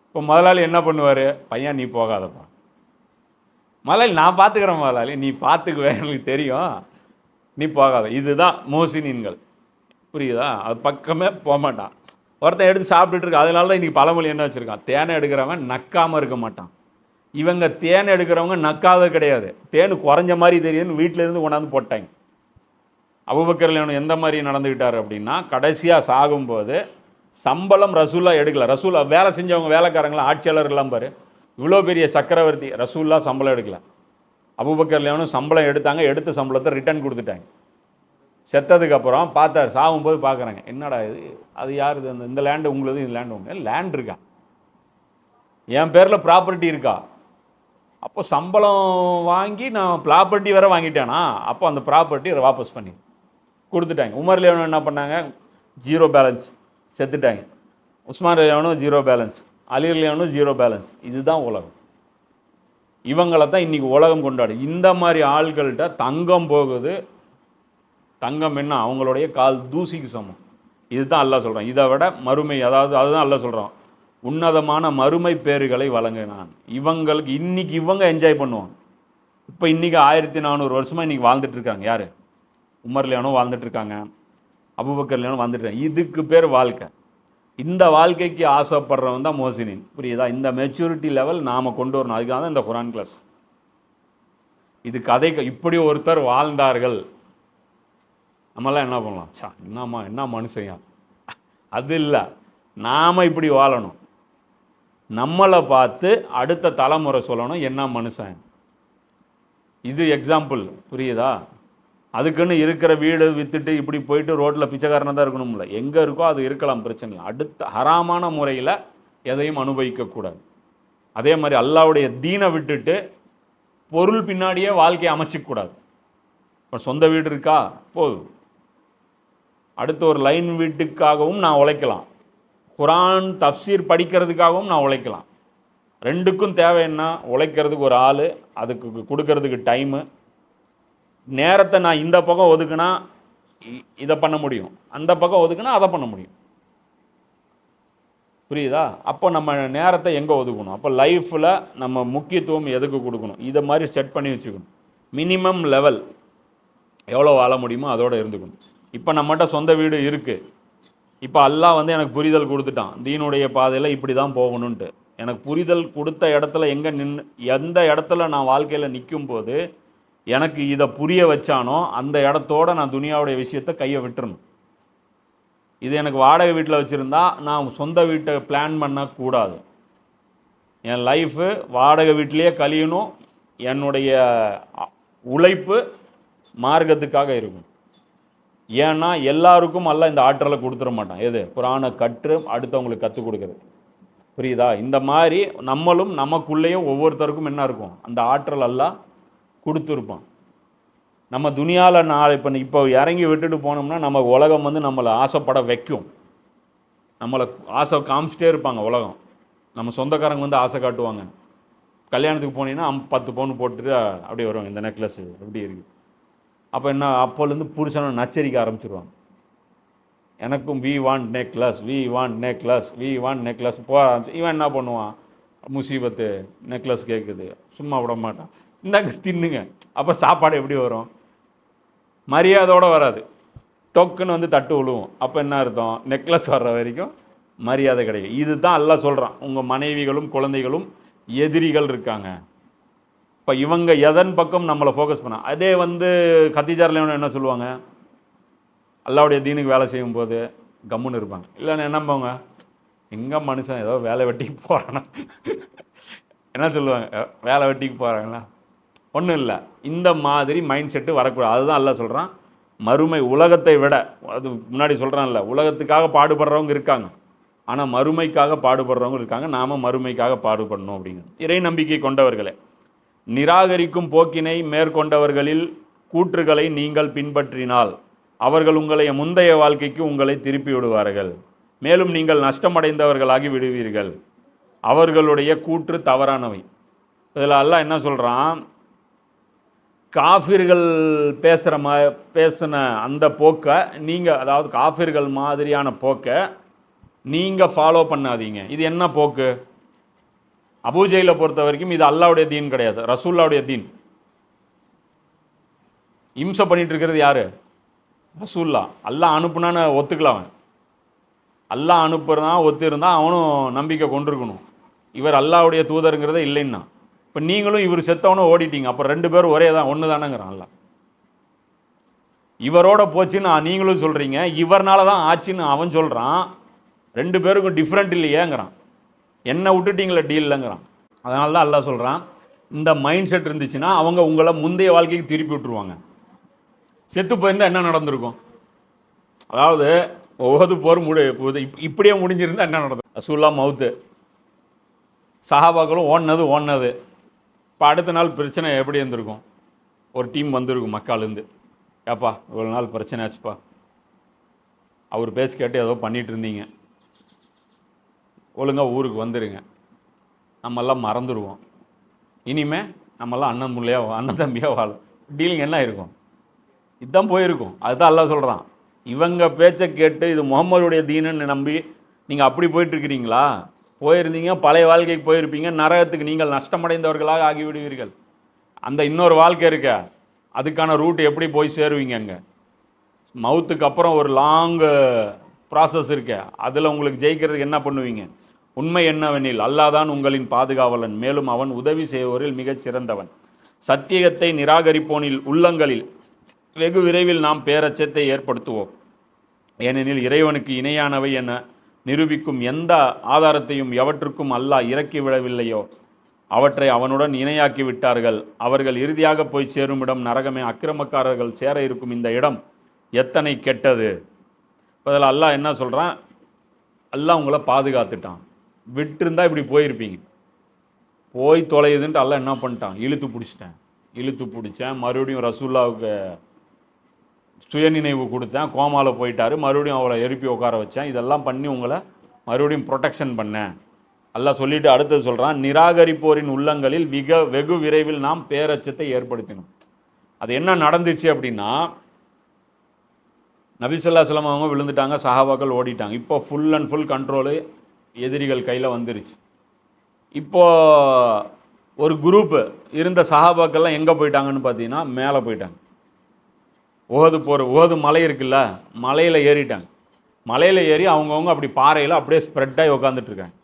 இப்போ முதலாளி என்ன பண்ணுவார்? பையன் நீ போகாதப்பா, முதலாளி நான் பார்த்துக்கிறேன் முதலாளி, நீ பார்த்துக்குவேன், எனக்கு தெரியும், நீ போகாத. இதுதான் மோசினின்கள். புரியுதா? அது பக்கமே போக மாட்டான். ஒருத்தன் எடுத்து சாப்பிட்டுட்டு இருக்க. அதனால தான் இன்றைக்கி பழமொழி என்ன வச்சுருக்கான், தேனை எடுக்கிறவன் நக்காமல் இருக்க மாட்டான். இவங்க தேன் எடுக்கிறவங்க நக்காத கிடையாது. தேன் குறைஞ்ச மாதிரி தெரியுதுன்னு வீட்டிலேருந்து கொண்டாந்து போட்டாங்க. அபூபக்கர் ரலியல்லாஹு எந்த மாதிரி நடந்துக்கிட்டார் அப்படின்னா, கடைசியாக சாகும்போது சம்பளம் ரசூல்லா எடுக்கல. ரசூல்லா வேலை செஞ்சவங்க வேலைக்காரங்களாம் ஆட்சியாளர்கள்லாம் பாரு, இவ்வளோ பெரிய சக்கரவர்த்தி ரசூல்லா சம்பளம் எடுக்கல. அபூபக்கர் ரலியல்லாஹு சம்பளம் எடுத்தாங்க, எடுத்த சம்பளத்தை ரிட்டர்ன் கொடுத்துட்டாங்க. செத்ததுக்கப்புறம் பார்த்தார், சாகும்போது பார்க்குறாங்க, என்னடா இது, அது யார் இது, இந்த லேண்டு உங்களுது, இந்த லேண்டு உங்க லேண்ட் இருக்கா, என் பேரில் ப்ராப்பர்ட்டி இருக்கா, அப்போ சம்பளம் வாங்கி நான் ப்ராப்பர்ட்டி வேறு வாங்கிட்டேனா, அப்போ அந்த ப்ராப்பர்ட்டி வாபஸ் பண்ணி கொடுத்துட்டாங்க. உமர் ரலியல்லாஹு என்ன பண்ணாங்க, ஜீரோ பேலன்ஸ், செத்துட்டாங்க. உஸ்மான் ரலியல்லாஹு ஜீரோ பேலன்ஸ், அலி ரலியல்லாஹு ஜீரோ பேலன்ஸ். இதுதான் உலகம். இவங்களை தான் இன்றைக்கி உலகம் கொண்டாடு. இந்த மாதிரி ஆள்கள்கிட்ட தங்கம் போகுது. தங்கம் என்ன, அவங்களுடைய கால் தூசிக்கு சமம். இதுதான் அல்லாஹ் சொல்கிறான். இதை விட மறுமை, அதாவது அதுதான் அல்லாஹ் சொல்கிறான், உன்னதமான மறுமை பேறுகளை வழங்கினான். இவங்களுக்கு இன்றைக்கி இவங்க என்ஜாய் பண்ணுவாங்க. இப்போ இன்றைக்கி 1400 வருஷமாக இன்றைக்கி வாழ்ந்துட்டுருக்காங்க. யார்? உமர் ரலியல்லாஹு வாழ்ந்துட்டுருக்காங்க, அபூபக்கர் ரலியல்லாஹு வாழ்ந்துட்டுருக்காங்க. இதுக்கு பேர் வாழ்க்கை. இந்த வாழ்க்கைக்கு ஆசைப்படுறவன் தான் மோசினின். புரியுதா? இந்த மெச்சூரிட்டி லெவல் நாம் கொண்டு வரணும். அதுக்காக தான் இந்த குரான் கிளாஸ். இது கதை. இப்படி ஒருத்தர் வாழ்ந்தார்கள், நம்மளாம் என்ன பண்ணலாம், என்னம்மா என்ன மனுஷங்க, அது இல்லை. நாம் இப்படி வாழணும். நம்மளை பார்த்து அடுத்த தலைமுறை சொல்லணும் என்ன மனுஷன். இது எக்ஸாம்பிள். புரியுதா? அதுக்குன்னு இருக்கிற வீடு விற்றுட்டு இப்படி போயிட்டு ரோட்டில் பிச்சைக்காரனாக தான் இருக்கணும்ல. எங்கே இருக்கோ அது இருக்கலாம், பிரச்சனை இல்லை. அடுத்த ஹராமான முறையில் எதையும் அனுபவிக்கக்கூடாது. அதே மாதிரி அல்லாஹ்வுடைய தீனை விட்டுட்டு பொருள் பின்னாடியே வாழ்க்கையை அமைச்சிக்கூடாது. இப்போ சொந்த வீடு இருக்கா, போதும், அடுத்த ஒரு லைன் வீட்டுக்காகவும் நான் உழைக்கலாம், குரான் தஃப்சீர் படிக்கிறதுக்காகவும் நான் உழைக்கலாம். ரெண்டுக்கும் தேவை என்ன, உழைக்கிறதுக்கு ஒரு ஆள், அதுக்கு கொடுக்கறதுக்கு டைமு, நேரத்தை நான் இந்த பக்கம் ஒதுக்குனா இதை பண்ண முடியும், அந்த பக்கம் ஒதுக்குனா அதை பண்ண முடியும். புரியுதா? அப்போ நம்ம நேரத்தை எங்கே ஒதுக்கணும், அப்போ லைஃப்பில் நம்ம முக்கியத்துவம் எதுக்கு கொடுக்கணும், இதை மாதிரி செட் பண்ணி வச்சுக்கணும். மினிமம் லெவல் எவ்வளோ வாழ முடியுமோ அதோடு இருந்துக்கணும். இப்போ நம்மகிட்ட சொந்த வீடு இருக்குது. இப்போ அல்லாஹ் வந்து எனக்கு புரிதல் கொடுத்துட்டான், தீனுடைய பாதையில் இப்படி தான் போகணுன்ட்டு. எனக்கு புரிதல் கொடுத்த இடத்துல எங்கே எந்த இடத்துல நான் வாழ்க்கையில் நிற்கும் போது எனக்கு இதை புரிய வச்சானோ அந்த இடத்தோடு நான் துனியாவுடைய விஷயத்தை கையை விட்டுறணும். இது எனக்கு வாடகை வீட்டில் வச்சுருந்தா நான் சொந்த வீட்டை பிளான் பண்ணக்கூடாது. என் லைஃபு வாடகை வீட்டிலேயே கழியணும். என்னுடைய உழைப்பு மார்க்கத்துக்காக இருக்கும். ஏன்னா எல்லாருக்கும் அல்லாஹ் இந்த ஆற்றலை கொடுத்துட மாட்டான். எது? குரானை கற்று அடுத்தவங்களுக்கு கற்றுக் கொடுக்குறது. புரியுதா? இந்த மாதிரி நம்மளும் நமக்குள்ளேயும் ஒவ்வொருத்தருக்கும் என்ன இருக்கும், அந்த ஆற்றல் அல்லாஹ் கொடுத்துருப்பான். நம்ம துனியாவில் இப்போ இறங்கி விட்டுட்டு போனோம்னா நம்ம உலகம் வந்து நம்மளை ஆசைப்பட வைக்கும். நம்மளை ஆசை காமிச்சிட்டே இருப்பாங்க உலகம். நம்ம சொந்தக்காரங்க வந்து ஆசை காட்டுவாங்க. கல்யாணத்துக்கு போனீங்கன்னா 10 பவுன் போட்டுட்டு அப்படியே வருவாங்க, இந்த நெக்லஸ் எப்படி இருக்குது. அப்போ என்ன, அப்போலேருந்து புருஷனை நச்சரிக்க ஆரம்பிச்சிருவாங்க. எனக்கும் we want necklace, we want necklace, we want necklace போக ஆரம்பிச்சு. இவன் என்ன பண்ணுவான், முசீபத்து நெக்லஸ் கேட்குது, சும்மா விட மாட்டான், இந்தாங்க தின்னுங்க. அப்போ சாப்பாடு எப்படி வரும், மரியாதையோடு வராது, டொக்குன்னு வந்து தட்டு விழுவும். அப்போ என்ன அர்த்தம், நெக்லஸ் வர்ற வரைக்கும் மரியாதை கிடைக்கும். இது தான் அல்லாஹ் சொல்கிறான், உங்கள் மனைவிகளும் குழந்தைகளும் எதிரிகள் இருக்காங்க. இப்போ இவங்க எதன் பக்கம் நம்மளை ஃபோக்கஸ் பண்ண. அதே வந்து கதீஜா ரலியல்லாஹு என்ன சொல்லுவாங்க, அல்லாஹ்வுடைய தீனுக்கு வேலை செய்யும்போது கம்முன்னு இருப்பாங்க. இல்லைன்னா என்ன போங்க, எங்கே மனுஷன் ஏதோ வேலை வெட்டிக்கு போகிறானா என்ன சொல்லுவாங்க, வேலை வெட்டிக்கு போகிறாங்களா, ஒன்றும் இல்லை. இந்த மாதிரி மைண்ட் செட்டு வரக்கூடாது. அதுதான் அல்லாஹ் சொல்கிறான், மறுமை உலகத்தை விட, அது முன்னாடி சொல்கிறான்ல, உலகத்துக்காக பாடுபடுறவங்க இருக்காங்க, ஆனால் மறுமைக்காக பாடுபடுறவங்க இருக்காங்க. நாம் மறுமைக்காக பாடுபடணும் அப்படிங்கிறது. இறை நம்பிக்கை கொண்டவர்களே, நிராகரிக்கும் போக்கினை மேற்கொண்டவர்களில் கூற்றுகளை நீங்கள் பின்பற்றினால் அவர்கள் உங்களை முந்தைய வாழ்க்கைக்கு உங்களை திருப்பி விடுவார்கள், மேலும் நீங்கள் நஷ்டமடைந்தவர்களாகி விடுவீர்கள். அவர்களுடைய கூற்று தவறானவை. இதில் அல்லாஹ் என்ன சொல்கிறான், காஃபிர்கள் பேசுன அந்த போக்கை நீங்கள், அதாவது காஃபிர்கள் மாதிரியான போக்கை நீங்கள் ஃபாலோ பண்ணாதீங்க. இது என்ன போக்கு, அபூஜையில பொறுத்த வரைக்கும் இது அல்லாவுடைய தீன் கிடையாது, ரசூல்லாவுடைய தீன். இம்சை பண்ணிட்டு இருக்கிறது யாரு? ரசூல்லா. அல்லாஹ் அனுப்புனான்னு ஒத்துக்கலாம். அல்லாஹ் அனுப்புறதான் ஒத்து இருந்தால் அவனும் நம்பிக்கை கொண்டிருக்கணும். இவர் அல்லாவுடைய தூதருங்கிறத இல்லைன்னா இப்போ நீங்களும் இவர் செத்தவனும் ஓடிட்டீங்க, அப்போ 2 பேரும் ஒரே தான், ஒன்று தானேங்கிறான் அல்லாஹ். இவரோட போச்சுன்னு நீங்களும் சொல்கிறீங்க, இவர்னால தான் ஆச்சுன்னு அவன் சொல்கிறான். 2 பேருக்கும் டிஃப்ரெண்ட் இல்லையேங்கிறான். என்ன விட்டுட்டீங்களே டீல்லைங்கிறான். அதனால தான் அல்லாஹ் சொல்கிறான், இந்த மைண்ட் செட் இருந்துச்சுன்னா அவங்க உங்களை முந்தைய வாழ்க்கைக்கு திருப்பி விட்டுருவாங்க. செத்து போயிருந்தால் என்ன நடந்திருக்கும்? அதாவது உஹது போர் இப்படியே முடிஞ்சிருந்தா என்ன நடந்தது? ரசூலுல்லாஹ் மவுத்து, சஹாபாக்களும் ஓடினது. இப்போ அடுத்த நாள் பிரச்சனை எப்படி இருந்திருக்கும்? ஒரு டீம் வந்திருக்கும் மக்காலேருந்து, ஏப்பா இவ்வளோ நாள் பிரச்சனை ஆச்சுப்பா, அவர் பேசி கேட்டு ஏதோ பண்ணிகிட்டு இருந்தீங்க, ஒழுங்காக ஊருக்கு வந்துடுங்க, நம்மெல்லாம் மறந்துடுவோம், இனிமே நம்மெல்லாம் அண்ணன் தம்பியாக வாழும். டீலிங் என்ன இருக்கும்? இதுதான் போயிருக்கும். அதுதான் அல்லாஹ் சொல்கிறான், இவங்க பேச்சை கேட்டு இது முகம்மதுடைய தீனுன்னு நம்பி நீங்கள் அப்படி போயிட்டுருக்கிறீங்களா? போயிருந்தீங்க, பழைய வாழ்க்கைக்கு போயிருப்பீங்க, நரகத்துக்கு நீங்கள் நஷ்டமடைந்தவர்களாக ஆகிவிடுவீர்கள். அந்த இன்னொரு வாழ்க்கை இருக்க, அதுக்கான ரூட் எப்படி போய் சேருவீங்க? அங்கே மவுத்துக்கு அப்புறம் ஒரு லாங் ப்ராசஸ் இருக்க, அதில் உங்களுக்கு ஜெயிக்கிறதுக்கு என்ன பண்ணுவீங்க? உண்மை என்னவெனில் அல்லாஹ் தான் உங்களின் பாதுகாவலன், மேலும் அவன் உதவி செய்வோரில் மிகச் சிறந்தவன். சத்தியத்தை நிராகரிப்போனில் உள்ளங்களில் வெகு விரைவில் நாம் பேரச்சத்தை ஏற்படுத்துவோம். ஏனெனில் இறைவனுக்கு இணையானவை என நிரூபிக்கும் எந்த ஆதாரத்தையும் எவற்றுக்கும் அல்லாஹ் இறக்கி விடவில்லையோ அவற்றை அவனுடன் இணையாக்கி விட்டார்கள். அவர்கள் இறுதியாக போய் சேரும் இடம் நரகமே. அக்கிரமக்காரர்கள் சேர இருக்கும் இந்த இடம் எத்தனை கெட்டது. இப்போ அதில் அல்லாஹ் என்ன சொல்கிறான்? அல்லாஹ் உங்களை பாதுகாத்துட்டான். விட்டுருந்தா இப்படி போயிருப்பீங்க. போய் தொலையுதுன்ட்டு அல்லாஹ் என்ன பண்ணிட்டான்? இழுத்து பிடிச்சேன். மறுபடியும் ரசூல்லாவுக்கு சுயநினைவு கொடுத்தேன், கோமாவில் போயிட்டார், மறுபடியும் அவளை எழுப்பி உட்கார வச்சேன், இதெல்லாம் பண்ணி உங்களை மறுபடியும் ப்ரொடெக்ஷன் பண்ணேன். அல்லாஹ் சொல்லிட்டு அடுத்தது சொல்கிறான், நிராகரிப்போரின் உள்ளங்களில் வெகு விரைவில் நாம் பேரச்சத்தை ஏற்படுத்தினோம். அது என்ன நடந்துச்சு அப்படின்னா, நபி ஸல்லல்லாஹு அலைஹி வஸல்லம் அவங்க விழுந்துட்டாங்க, சஹாபாக்கள் ஓடிட்டாங்க. இப்போ ஃபுல் அண்ட் ஃபுல் கண்ட்ரோலு எதிரிகள் கையில் வந்துருச்சு. இப்போது ஒரு குரூப்பு இருந்த சஹாபாக்கள்லாம் எங்கே போயிட்டாங்கன்னு பார்த்தீங்கன்னா, மேலே போயிட்டாங்க. உஹது மலை இருக்குல்ல, மலையில் ஏறிட்டாங்க. மலையில் ஏறி அவங்கவுங்க அப்படி பாறையில் அப்படியே ஸ்ப்ரெட்டாகி உட்காந்துட்ருக்காங்க.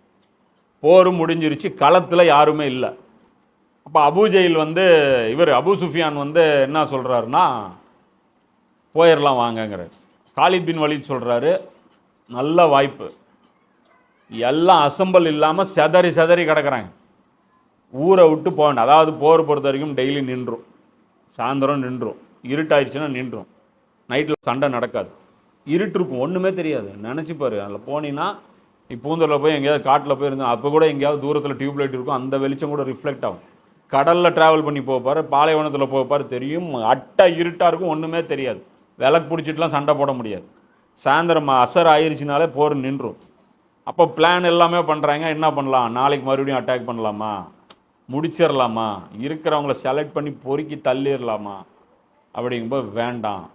போரும் முடிஞ்சிருச்சு, களத்தில் யாருமே இல்லை. அப்போ அபூஜெயில் இவர் அபூ சுஃபியான் என்ன சொல்கிறாருன்னா, போயிடலாம் வாங்கங்கிறார். காலித் பின் வலீத் சொல்கிறாரு, நல்ல வாய்ப்பு, எல்லாம் அசம்பல் இல்லாமல் செதறி கிடக்கிறாங்க, ஊரை விட்டு போகணும். அதாவது போர் பொறுத்த வரைக்கும் டெய்லி நின்றும், சாயந்தரம் நின்றும், இருட்டாயிடுச்சுன்னா நின்றும், நைட்டில் சண்டை நடக்காது, இருட்டு இருக்கும், ஒன்றுமே தெரியாது. நினச்சிப்பாரு, அதில் போனீங்கன்னா நீ பூந்தூரில் போய் எங்கேயாவது காட்டில் போயிருந்தோம், அப்போ கூட எங்கேயாவது தூரத்தில் டியூப்லைட் இருக்கும், அந்த வெளிச்சம் கூட ரிஃப்ளெக்ட் ஆகும். கடலில் ட்ராவல் பண்ணி போப்பார், பாலைவனத்தில் போப்பார், தெரியும், அட்டை இருட்டாக இருக்கும், ஒன்றுமே தெரியாது. விளக்கு பிடிச்சிட்டுலாம் சண்டை போட முடியாது. சாயந்தரம் அசர் ஆயிடுச்சுனாலே போர் நின்றும். அப்போ பிளான் எல்லாமே பண்ணுறாங்க, என்ன பண்ணலாம், நாளைக்கு மறுபடியும் அட்டாக் பண்ணலாமா, முடிச்சிடலாமா, இருக்கிறவங்கள செலக்ட் பண்ணி பொறுக்கி தள்ளிடலாமா, அப்படிங்கும்போது வேண்டாம்,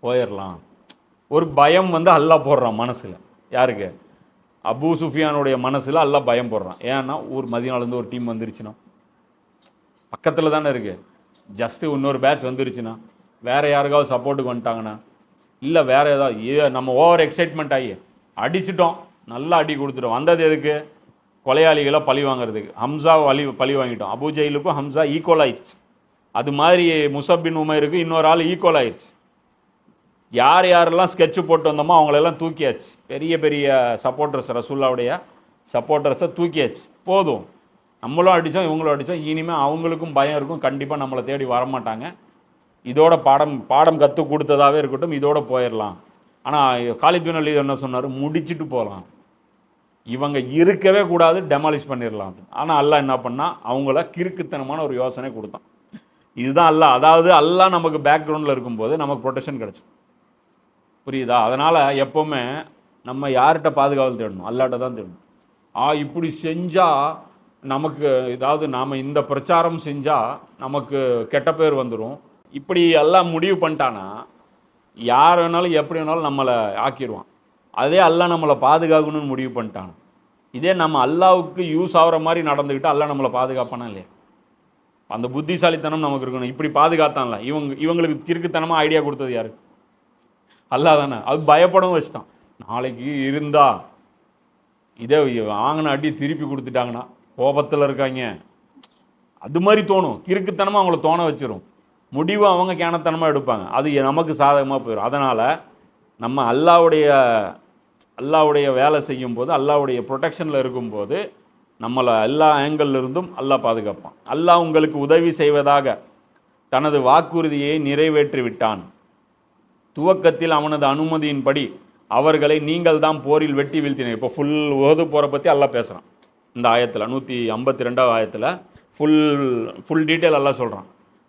போயிடலாம். ஒரு பயம் அல்லாஹ் போடுறான் மனசில். யாருக்கு? அபூ சுஃபியானுடைய மனசில் அல்லாஹ் பயம் போடுறான். ஏன்னா ஊர் மதியானலேருந்து ஒரு டீம் வந்துருச்சுன்னா, பக்கத்தில் தானே இருக்குது, ஜஸ்ட்டு இன்னொரு பேட்ச் வந்துருச்சுன்னா, வேறு யாருக்காவது சப்போர்ட்டுக்கு வந்துட்டாங்கன்னா, இல்லை வேறு ஏதாவது நம்ம ஓவர் எக்ஸைட்மெண்ட் ஆகி அடிச்சிட்டோம், நல்லா அடி கொடுத்துட்டோம். வந்தது எதுக்கு? கொலையாளிகளை பழி வாங்கிறதுக்கு. ஹம்சா பழி வாங்கிட்டோம். அபூ ஜெயிலுக்கும் ஹம்சா ஈக்குவல் ஆயிடுச்சு. அது மாதிரி முஸப் பின் உமைருக்கு இன்னொரு ஆள் ஈக்குவல் ஆயிடுச்சு. யாரெல்லாம் ஸ்கெட்சு போட்டு வந்தோமோ அவங்களெல்லாம் தூக்கியாச்சு. பெரிய பெரிய சப்போர்ட்டர்ஸ், ரசூல்லாவுடைய சப்போர்ட்டர்ஸை தூக்கியாச்சு. போதும், நம்மளும் அடித்தோம், இவங்களும் அடித்தோம், இனிமேல் அவங்களுக்கும் பயம் இருக்கும், கண்டிப்பாக நம்மளை தேடி வரமாட்டாங்க. இதோட பாடம் கற்றுக் கொடுத்ததாகவே இருக்கட்டும், இதோட போயிடலாம். ஆனால் காலித் பின் வலீத் என்ன சொன்னார்? முடிச்சுட்டு போகலாம், இவங்க இருக்கவே கூடாது, டெமாலிஷ் பண்ணிடலாம். ஆனால் அல்லாஹ் என்ன பண்ணால் அவங்கள கிறுக்குத்தனமான ஒரு யோசனை கொடுத்தான். இதுதான் அல்லாஹ். அதாவது அல்லாஹ் நமக்கு பேக்ரவுண்டில் இருக்கும்போது நமக்கு ப்ரொடெக்ஷன் கிடச்சிடும். புரியுதா? அதனால் எப்போவுமே நம்ம யார்கிட்ட பாதுகாவல் தேடணும்? அல்லாட்ட தான் தேடணும். இப்படி செஞ்சால் நமக்கு ஏதாவது, நாம் இந்த பிரச்சாரம் செஞ்சால் நமக்கு கெட்ட பேர் வந்துடும், இப்படி எல்லாம் முடிவு பண்ணிட்டானா யார் வேணாலும் எப்படி வேணாலும் நம்மளை ஆக்கிடுவான். அதே அல்லாஹ் நம்மளை பாதுகாக்கணும்னு முடிவு பண்ணிட்டான், இதே நம்ம அல்லாவுக்கு யூஸ் ஆகிற மாதிரி நடந்துக்கிட்டு அல்லாஹ் நம்மளை பாதுகாப்பானா இல்லையா? அந்த புத்திசாலித்தனம் நமக்கு இருக்கணும். இப்படி பாதுகாத்தான்ல, இவங்களுக்கு கிறுக்குத்தனமாக ஐடியா கொடுத்தது யாரு? அல்லாஹ் தானே. அது பயப்படவும் வச்சுட்டான். நாளைக்கு இருந்தா இதே வாங்கின அடி திருப்பி கொடுத்துட்டாங்கன்னா கோபத்தில் இருக்காங்க, அது மாதிரி தோணும். கிறுக்குத்தனமாக அவங்கள தோண வச்சிரும். முடிவு அவங்க கேனத்தனமாக எடுப்பாங்க. அது நமக்கு சாதகமாக போயிடும். அதனால் நம்ம அல்லாவுடைய வேலை செய்யும் போது, அல்லாவுடைய ப்ரொடெக்ஷனில் இருக்கும்போது நம்மளை எல்லா ஆங்கிள் இருந்தும் அல்லாஹ் பாதுகாப்பான். அல்லாஹ் உங்களுக்கு உதவி செய்வதாக தனது வாக்குறுதியை நிறைவேற்றி விட்டான். துவக்கத்தில் அவனது அனுமதியின்படி அவர்களை நீங்கள் தான் போரில் வெட்டி வீழ்த்தினர். இப்போ ஃபுல் போரை பற்றி அல்லாஹ் பேசுகிறான் இந்த ஆயத்தில். 152வது ஆயத்தில் ஃபுல் டீட்டெயில் அல்லாஹ் சொல்கிறான்.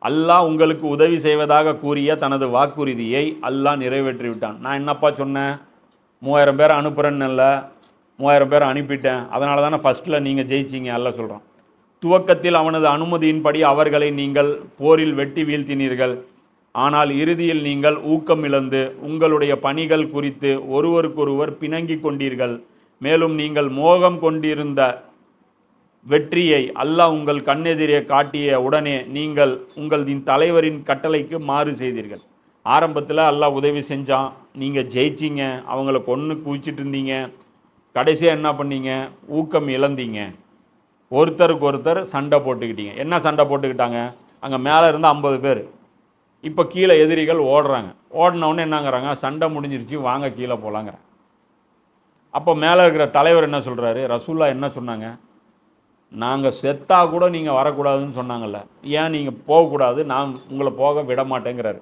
அல்லாஹ் உங்களுக்கு உதவி செய்வதாக கூறிய தனது வாக்குறுதியை அல்லாஹ் நிறைவேற்றி விட்டான். நான் என்னப்பா சொன்னேன், 3000 பேரை அனுப்புகிறேன்னு இல்லை, 3000 பேரை அனுப்பிட்டேன், அதனால தானே ஃபஸ்ட்டில் நீங்கள் ஜெயிச்சிங்க அல்லாஹ் சொல்கிறான். துவக்கத்தில் அவனது அனுமதியின்படி அவர்களை நீங்கள் போரில் வெட்டி வீழ்த்தினீர்கள். ஆனால் இறுதியில் நீங்கள் ஊக்கம் இழந்து உங்களுடைய பணிகள் குறித்து ஒருவருக்கொருவர் பிணங்கிக் கொண்டீர்கள். மேலும் நீங்கள் மோகம் கொண்டிருந்த வெற்றியை அல்லாஹ் உங்கள் கண்ணெதிரே காட்டிய உடனே நீங்கள் உங்களின் தலைவரின் கட்டளைக்கு மாறு செய்தீர்கள். ஆரம்பத்தில் அல்லாஹ் உதவி செஞ்சான், நீங்கள் ஜெயிச்சிங்க, அவங்கள கொன்று குவிச்சிட்டு இருந்தீங்க. கடைசியாக என்ன பண்ணீங்க, ஊக்கம் இழந்தீங்க, ஒருத்தருக்கு ஒருத்தர் சண்டை போட்டுக்கிட்டீங்க. என்ன சண்டை போட்டுக்கிட்டாங்க, அங்கே மேலே இருந்து 50 பேர், இப்போ கீழே எதிரிகள் ஓடுறாங்க. ஓடினவுடனே என்னங்கிறாங்க, சண்டை முடிஞ்சிருச்சு, வாங்க கீழே போகலாங்கிறாங்க. அப்போ மேலே இருக்கிற தலைவர் என்ன சொல்கிறாரு, ரசூல்லா என்ன சொன்னாங்க, நாங்கள் செத்தா கூட நீங்கள் வரக்கூடாதுன்னு சொன்னாங்கல்ல, ஏன் நீங்கள் போகக்கூடாது, நான் உங்களை போக விட மாட்டேங்கிறாரு.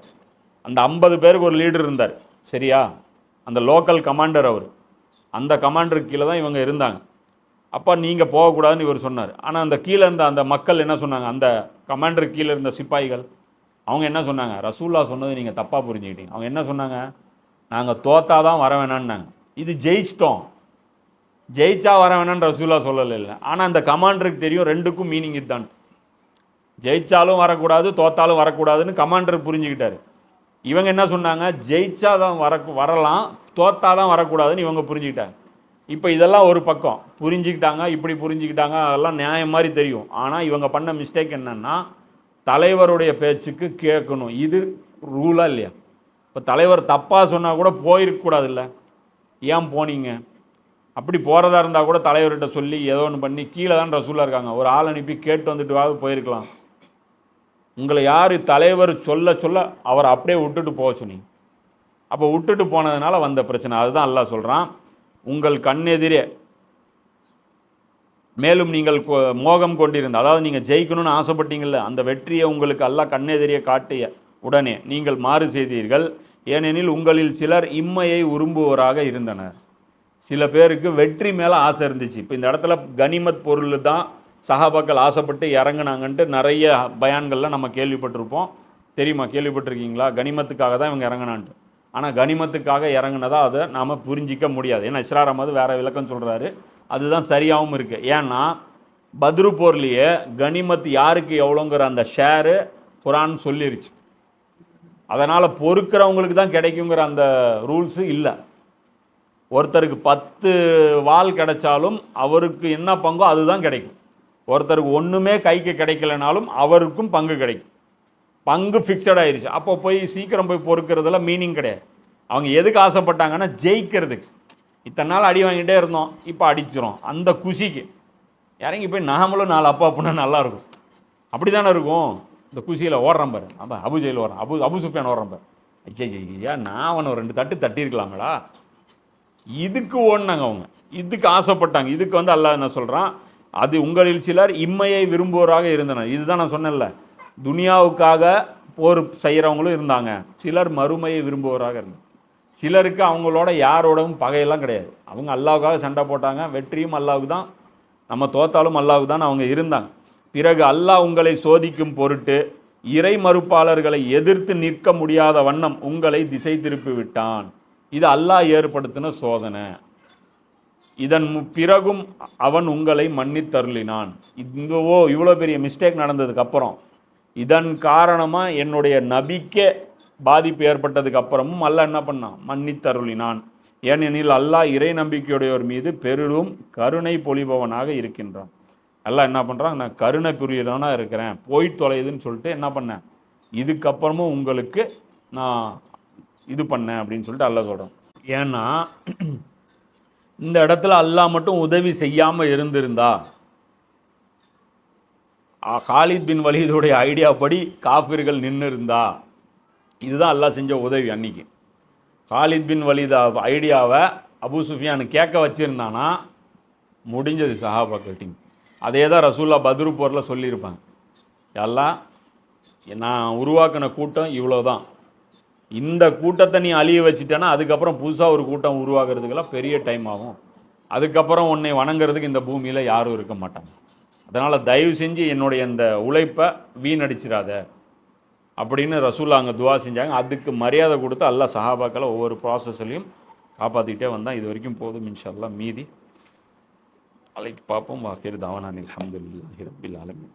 அந்த 50 பேருக்கு ஒரு லீடர் இருந்தார், சரியா, அந்த லோக்கல் கமாண்டர் அவர். அந்த கமாண்டருக்கு கீழே தான் இவங்க இருந்தாங்க. அப்போ நீங்கள் போகக்கூடாதுன்னு இவர் சொன்னார். ஆனால் அந்த கீழே இருந்த அந்த மக்கள் என்ன சொன்னாங்க, அந்த கமாண்டருக்கு கீழே இருந்த சிப்பாய்கள் அவங்க என்ன சொன்னாங்க, ரசூல்லா சொன்னது நீங்கள் தப்பாக புரிஞ்சுக்கிட்டீங்க. அவங்க என்ன சொன்னாங்க, நாங்கள் தோத்தா தான் வர வேணான்னாங்க. இது ஜெயிச்சிட்டோம், ஜெயிச்சா வர வேணான்னு ரசூல்லா சொல்லலை. இல்லை, ஆனால் அந்த கமாண்டருக்கு தெரியும் ரெண்டுக்கும் மீனிங் இதுதான். ஜெயிச்சாலும் வரக்கூடாது, தோத்தாலும் வரக்கூடாதுன்னு கமாண்டர் புரிஞ்சுக்கிட்டாரு. இவங்க என்ன சொன்னாங்க, ஜெயிச்சா தான் வரலாம், தோத்தா தான் வரக்கூடாதுன்னு இவங்க புரிஞ்சுக்கிட்டாங்க. இப்போ இதெல்லாம் ஒரு பக்கம் புரிஞ்சுக்கிட்டாங்க, இப்படி புரிஞ்சுக்கிட்டாங்க, அதெல்லாம் நியாயம் மாதிரி தெரியும். ஆனால் இவங்க பண்ண மிஸ்டேக் என்னென்னா, தலைவருடைய பேச்சுக்கு கேட்கணும். இது ரூலா இல்லையா? இப்போ தலைவர் தப்பாக சொன்னால் கூட போயிருக்கக்கூடாது இல்லை, ஏன் போனீங்க? அப்படி போகிறதா இருந்தால் கூட தலைவர்கிட்ட சொல்லி ஏதோ ஒன்று பண்ணி, கீழே தான் ரசூலா இருக்காங்க, ஒரு ஆள் அனுப்பி கேட்டு வந்துட்டு போயிருக்கலாம். உங்களை யார் தலைவர் சொல்ல சொல்ல அவரை அப்படியே விட்டுட்டு போக சொன்னீங்க. அப்போ விட்டுட்டு போனதுனால வந்த பிரச்சனை. அதுதான் அல்லாஹ் சொல்கிறான், உங்கள் கண்ணெதிரே மேலும் நீங்கள் மோகம் கொண்டிருந்த, அதாவது நீங்கள் ஜெயிக்கணும்னு ஆசைப்பட்டீங்கள்ல, அந்த வெற்றியை உங்களுக்கு அல்லாஹ் கண்ணெதிரே காட்டிய உடனே நீங்கள் மாறு செய்தீர்கள். ஏனெனில் உங்களில் சிலர் இம்மையை விரும்புவோராக இருந்தனர். சில பேருக்கு வெற்றி மேலே ஆசை இருந்துச்சு. இப்போ இந்த இடத்துல கனிமத் பொருள் தான் சஹாபாக்கள் ஆசைப்பட்டு இறங்குனாங்கன்ட்டு நிறைய பயான்களில் நம்ம கேள்விப்பட்டிருப்போம். தெரியுமா, கேள்விப்பட்டிருக்கீங்களா? கனிமத்துக்காக தான் இவங்க இறங்கினான்ட்டு. ஆனால் கனிமத்துக்காக இறங்குனதா அதை நாம் புரிஞ்சிக்க முடியாது. ஏன்னா இஸ்ரார் அஹமது வேறு விளக்கம் சொல்கிறாரு, அதுதான் சரியாகவும் இருக்குது. ஏன்னா பத்ரு போர்லேயே கனிமத் யாருக்கு எவ்வளோங்கிற அந்த ஷேரு குரான் சொல்லிருச்சு. அதனால் பொறுக்கிறவங்களுக்கு தான் கிடைக்குங்கிற அந்த ரூல்ஸு இல்லை. ஒருத்தருக்கு 10 வால் கிடைச்சாலும் அவருக்கு என்ன பங்கோ அதுதான் கிடைக்கும். ஒருத்தருக்கு ஒன்றுமே கைக்கு கிடைக்கலனாலும் அவருக்கும் பங்கு கிடைக்கும். பங்கு ஃபிக்ஸட் ஆயிடுச்சு. அப்போ போய் சீக்கிரம் போய் பொறுக்கிறதுல மீனிங் கிடையாது. அவங்க எதுக்கு ஆசைப்பட்டாங்கன்னா ஜெயிக்கிறதுக்கு. இத்தனை நாள் அடி வாங்கிட்டே இருந்தோம், இப்போ அடிச்சிடும், அந்த குஷிக்கு இறங்கி போய் நாமளும் 4 அப்பா அப்படின்னா நல்லாயிருக்கும். அப்படி தானே இருக்கும். இந்த குஷியில் ஓடுறான் பாரு, அப்போ அபுஜெயில் ஓடுறான், அபு சுஃபியான் ஓடுறான் பாரு, ஐயா நான் அவனை 2 தட்டு தட்டியிருக்கலாங்களா, இதுக்கு ஓடினாங்க அவங்க, இதுக்கு ஆசைப்பட்டாங்க. இதுக்கு அல்லாஹ் என்ன சொல்கிறான், அது உங்களில் சிலர் இம்மையை விரும்புவோராக இருந்தனர். இதுதான் நான் சொன்னேன்ல, துனியாவுக்காக போர் செய்கிறவங்களும் இருந்தாங்க, சிலர் மறுமையை விரும்புவோராக இருந்தாங்க. சிலருக்கு அவங்களோட யாரோடவும் பகையெல்லாம் கிடையாது. அவங்க அல்லாவுக்காக சண்டை போட்டாங்க, வெற்றியும் அல்லாவுக்கு தான், நம்ம தோத்தாலும் அல்லாவுக்கு தான் அவங்க இருந்தாங்க. பிறகு அல்லாஹ் உங்களை சோதிக்கும் பொருட்டு இறை மறுப்பாளர்களை எதிர்த்து நிற்க முடியாத வண்ணம் உங்களை திசை திருப்பி விட்டான். இது அல்லாஹ் ஏற்படுத்தின சோதனை. இதன் பிறகும் அவன் உங்களை மன்னித்தருளினான். இவ்வளோ பெரிய மிஸ்டேக் நடந்ததுக்கு அப்புறம், இதன் காரணமாக என்னுடைய நபிக்கே பாதிப்பு ஏற்பட்டதுக்கு அப்புறமும் அல்லாஹ் என்ன பண்ணான், மன்னித்தருளினான். ஏனெனில் அல்லாஹ் இறை நம்பிக்கையுடையோர் மீது பெரிதும் கருணை பொழிபவனாக இருக்கின்றான். அல்லாஹ் என்ன பண்ணுறான், நான் கருணை புரியறவனாக இருக்கிறேன், போய் தொலையுதுன்னு சொல்லிட்டு என்ன பண்ணேன், இதுக்கப்புறமும் உங்களுக்கு நான் இது பண்ணேன் அப்படின்னு சொல்லிட்டு அல்லாஹ் சொல்கிறான். ஏன்னா இந்த இடத்துல அல்லாஹ் மட்டும் உதவி செய்யாமல் இருந்திருந்தா, காலித் பின் வலீதுடைய ஐடியா படி காஃபிர்கள் நின்று இருந்தா, இதுதான் அல்லாஹ் செஞ்ச உதவி. அன்னைக்கு காலித் பின் வலீத் ஐடியாவை அபூ சுஃபியான் கேட்க வச்சிருந்தானா முடிஞ்சது சஹாபாக்கள் டீம். அதே தான் ரசூல்லா பத்ரு போரில் சொல்லியிருப்பாங்க, எல்லாம் நான் உருவாக்கின கூட்டம் இவ்வளோதான், இந்த கூட்டத்தை நீ அழிய வச்சுட்டேன்னா அதுக்கப்புறம் புதுசாக ஒரு கூட்டம் உருவாக்குறதுக்கெல்லாம் பெரிய டைம் ஆகும், அதுக்கப்புறம் உன்னை வணங்குறதுக்கு இந்த பூமியில் யாரும் இருக்க மாட்டாங்க, அதனால் தயவு செஞ்சு என்னுடைய இந்த உழைப்பை வீணடிச்சிடாத அப்படின்னு ரசூல்லா அங்கே துவா செஞ்சாங்க. அதுக்கு மரியாதை கொடுத்து அல்லாஹ் சஹாபாக்களை ஒவ்வொரு ப்ராசஸ்லையும் காப்பாற்றிக்கிட்டே வந்தான். இது வரைக்கும் போதும், இன்ஷா அல்லாஹ் மீதி நாளைக்கு பார்ப்போம். வாஹிர் தாவானா அல்ஹம்துலில்லாஹி ரப்பில் ஆலமீன்.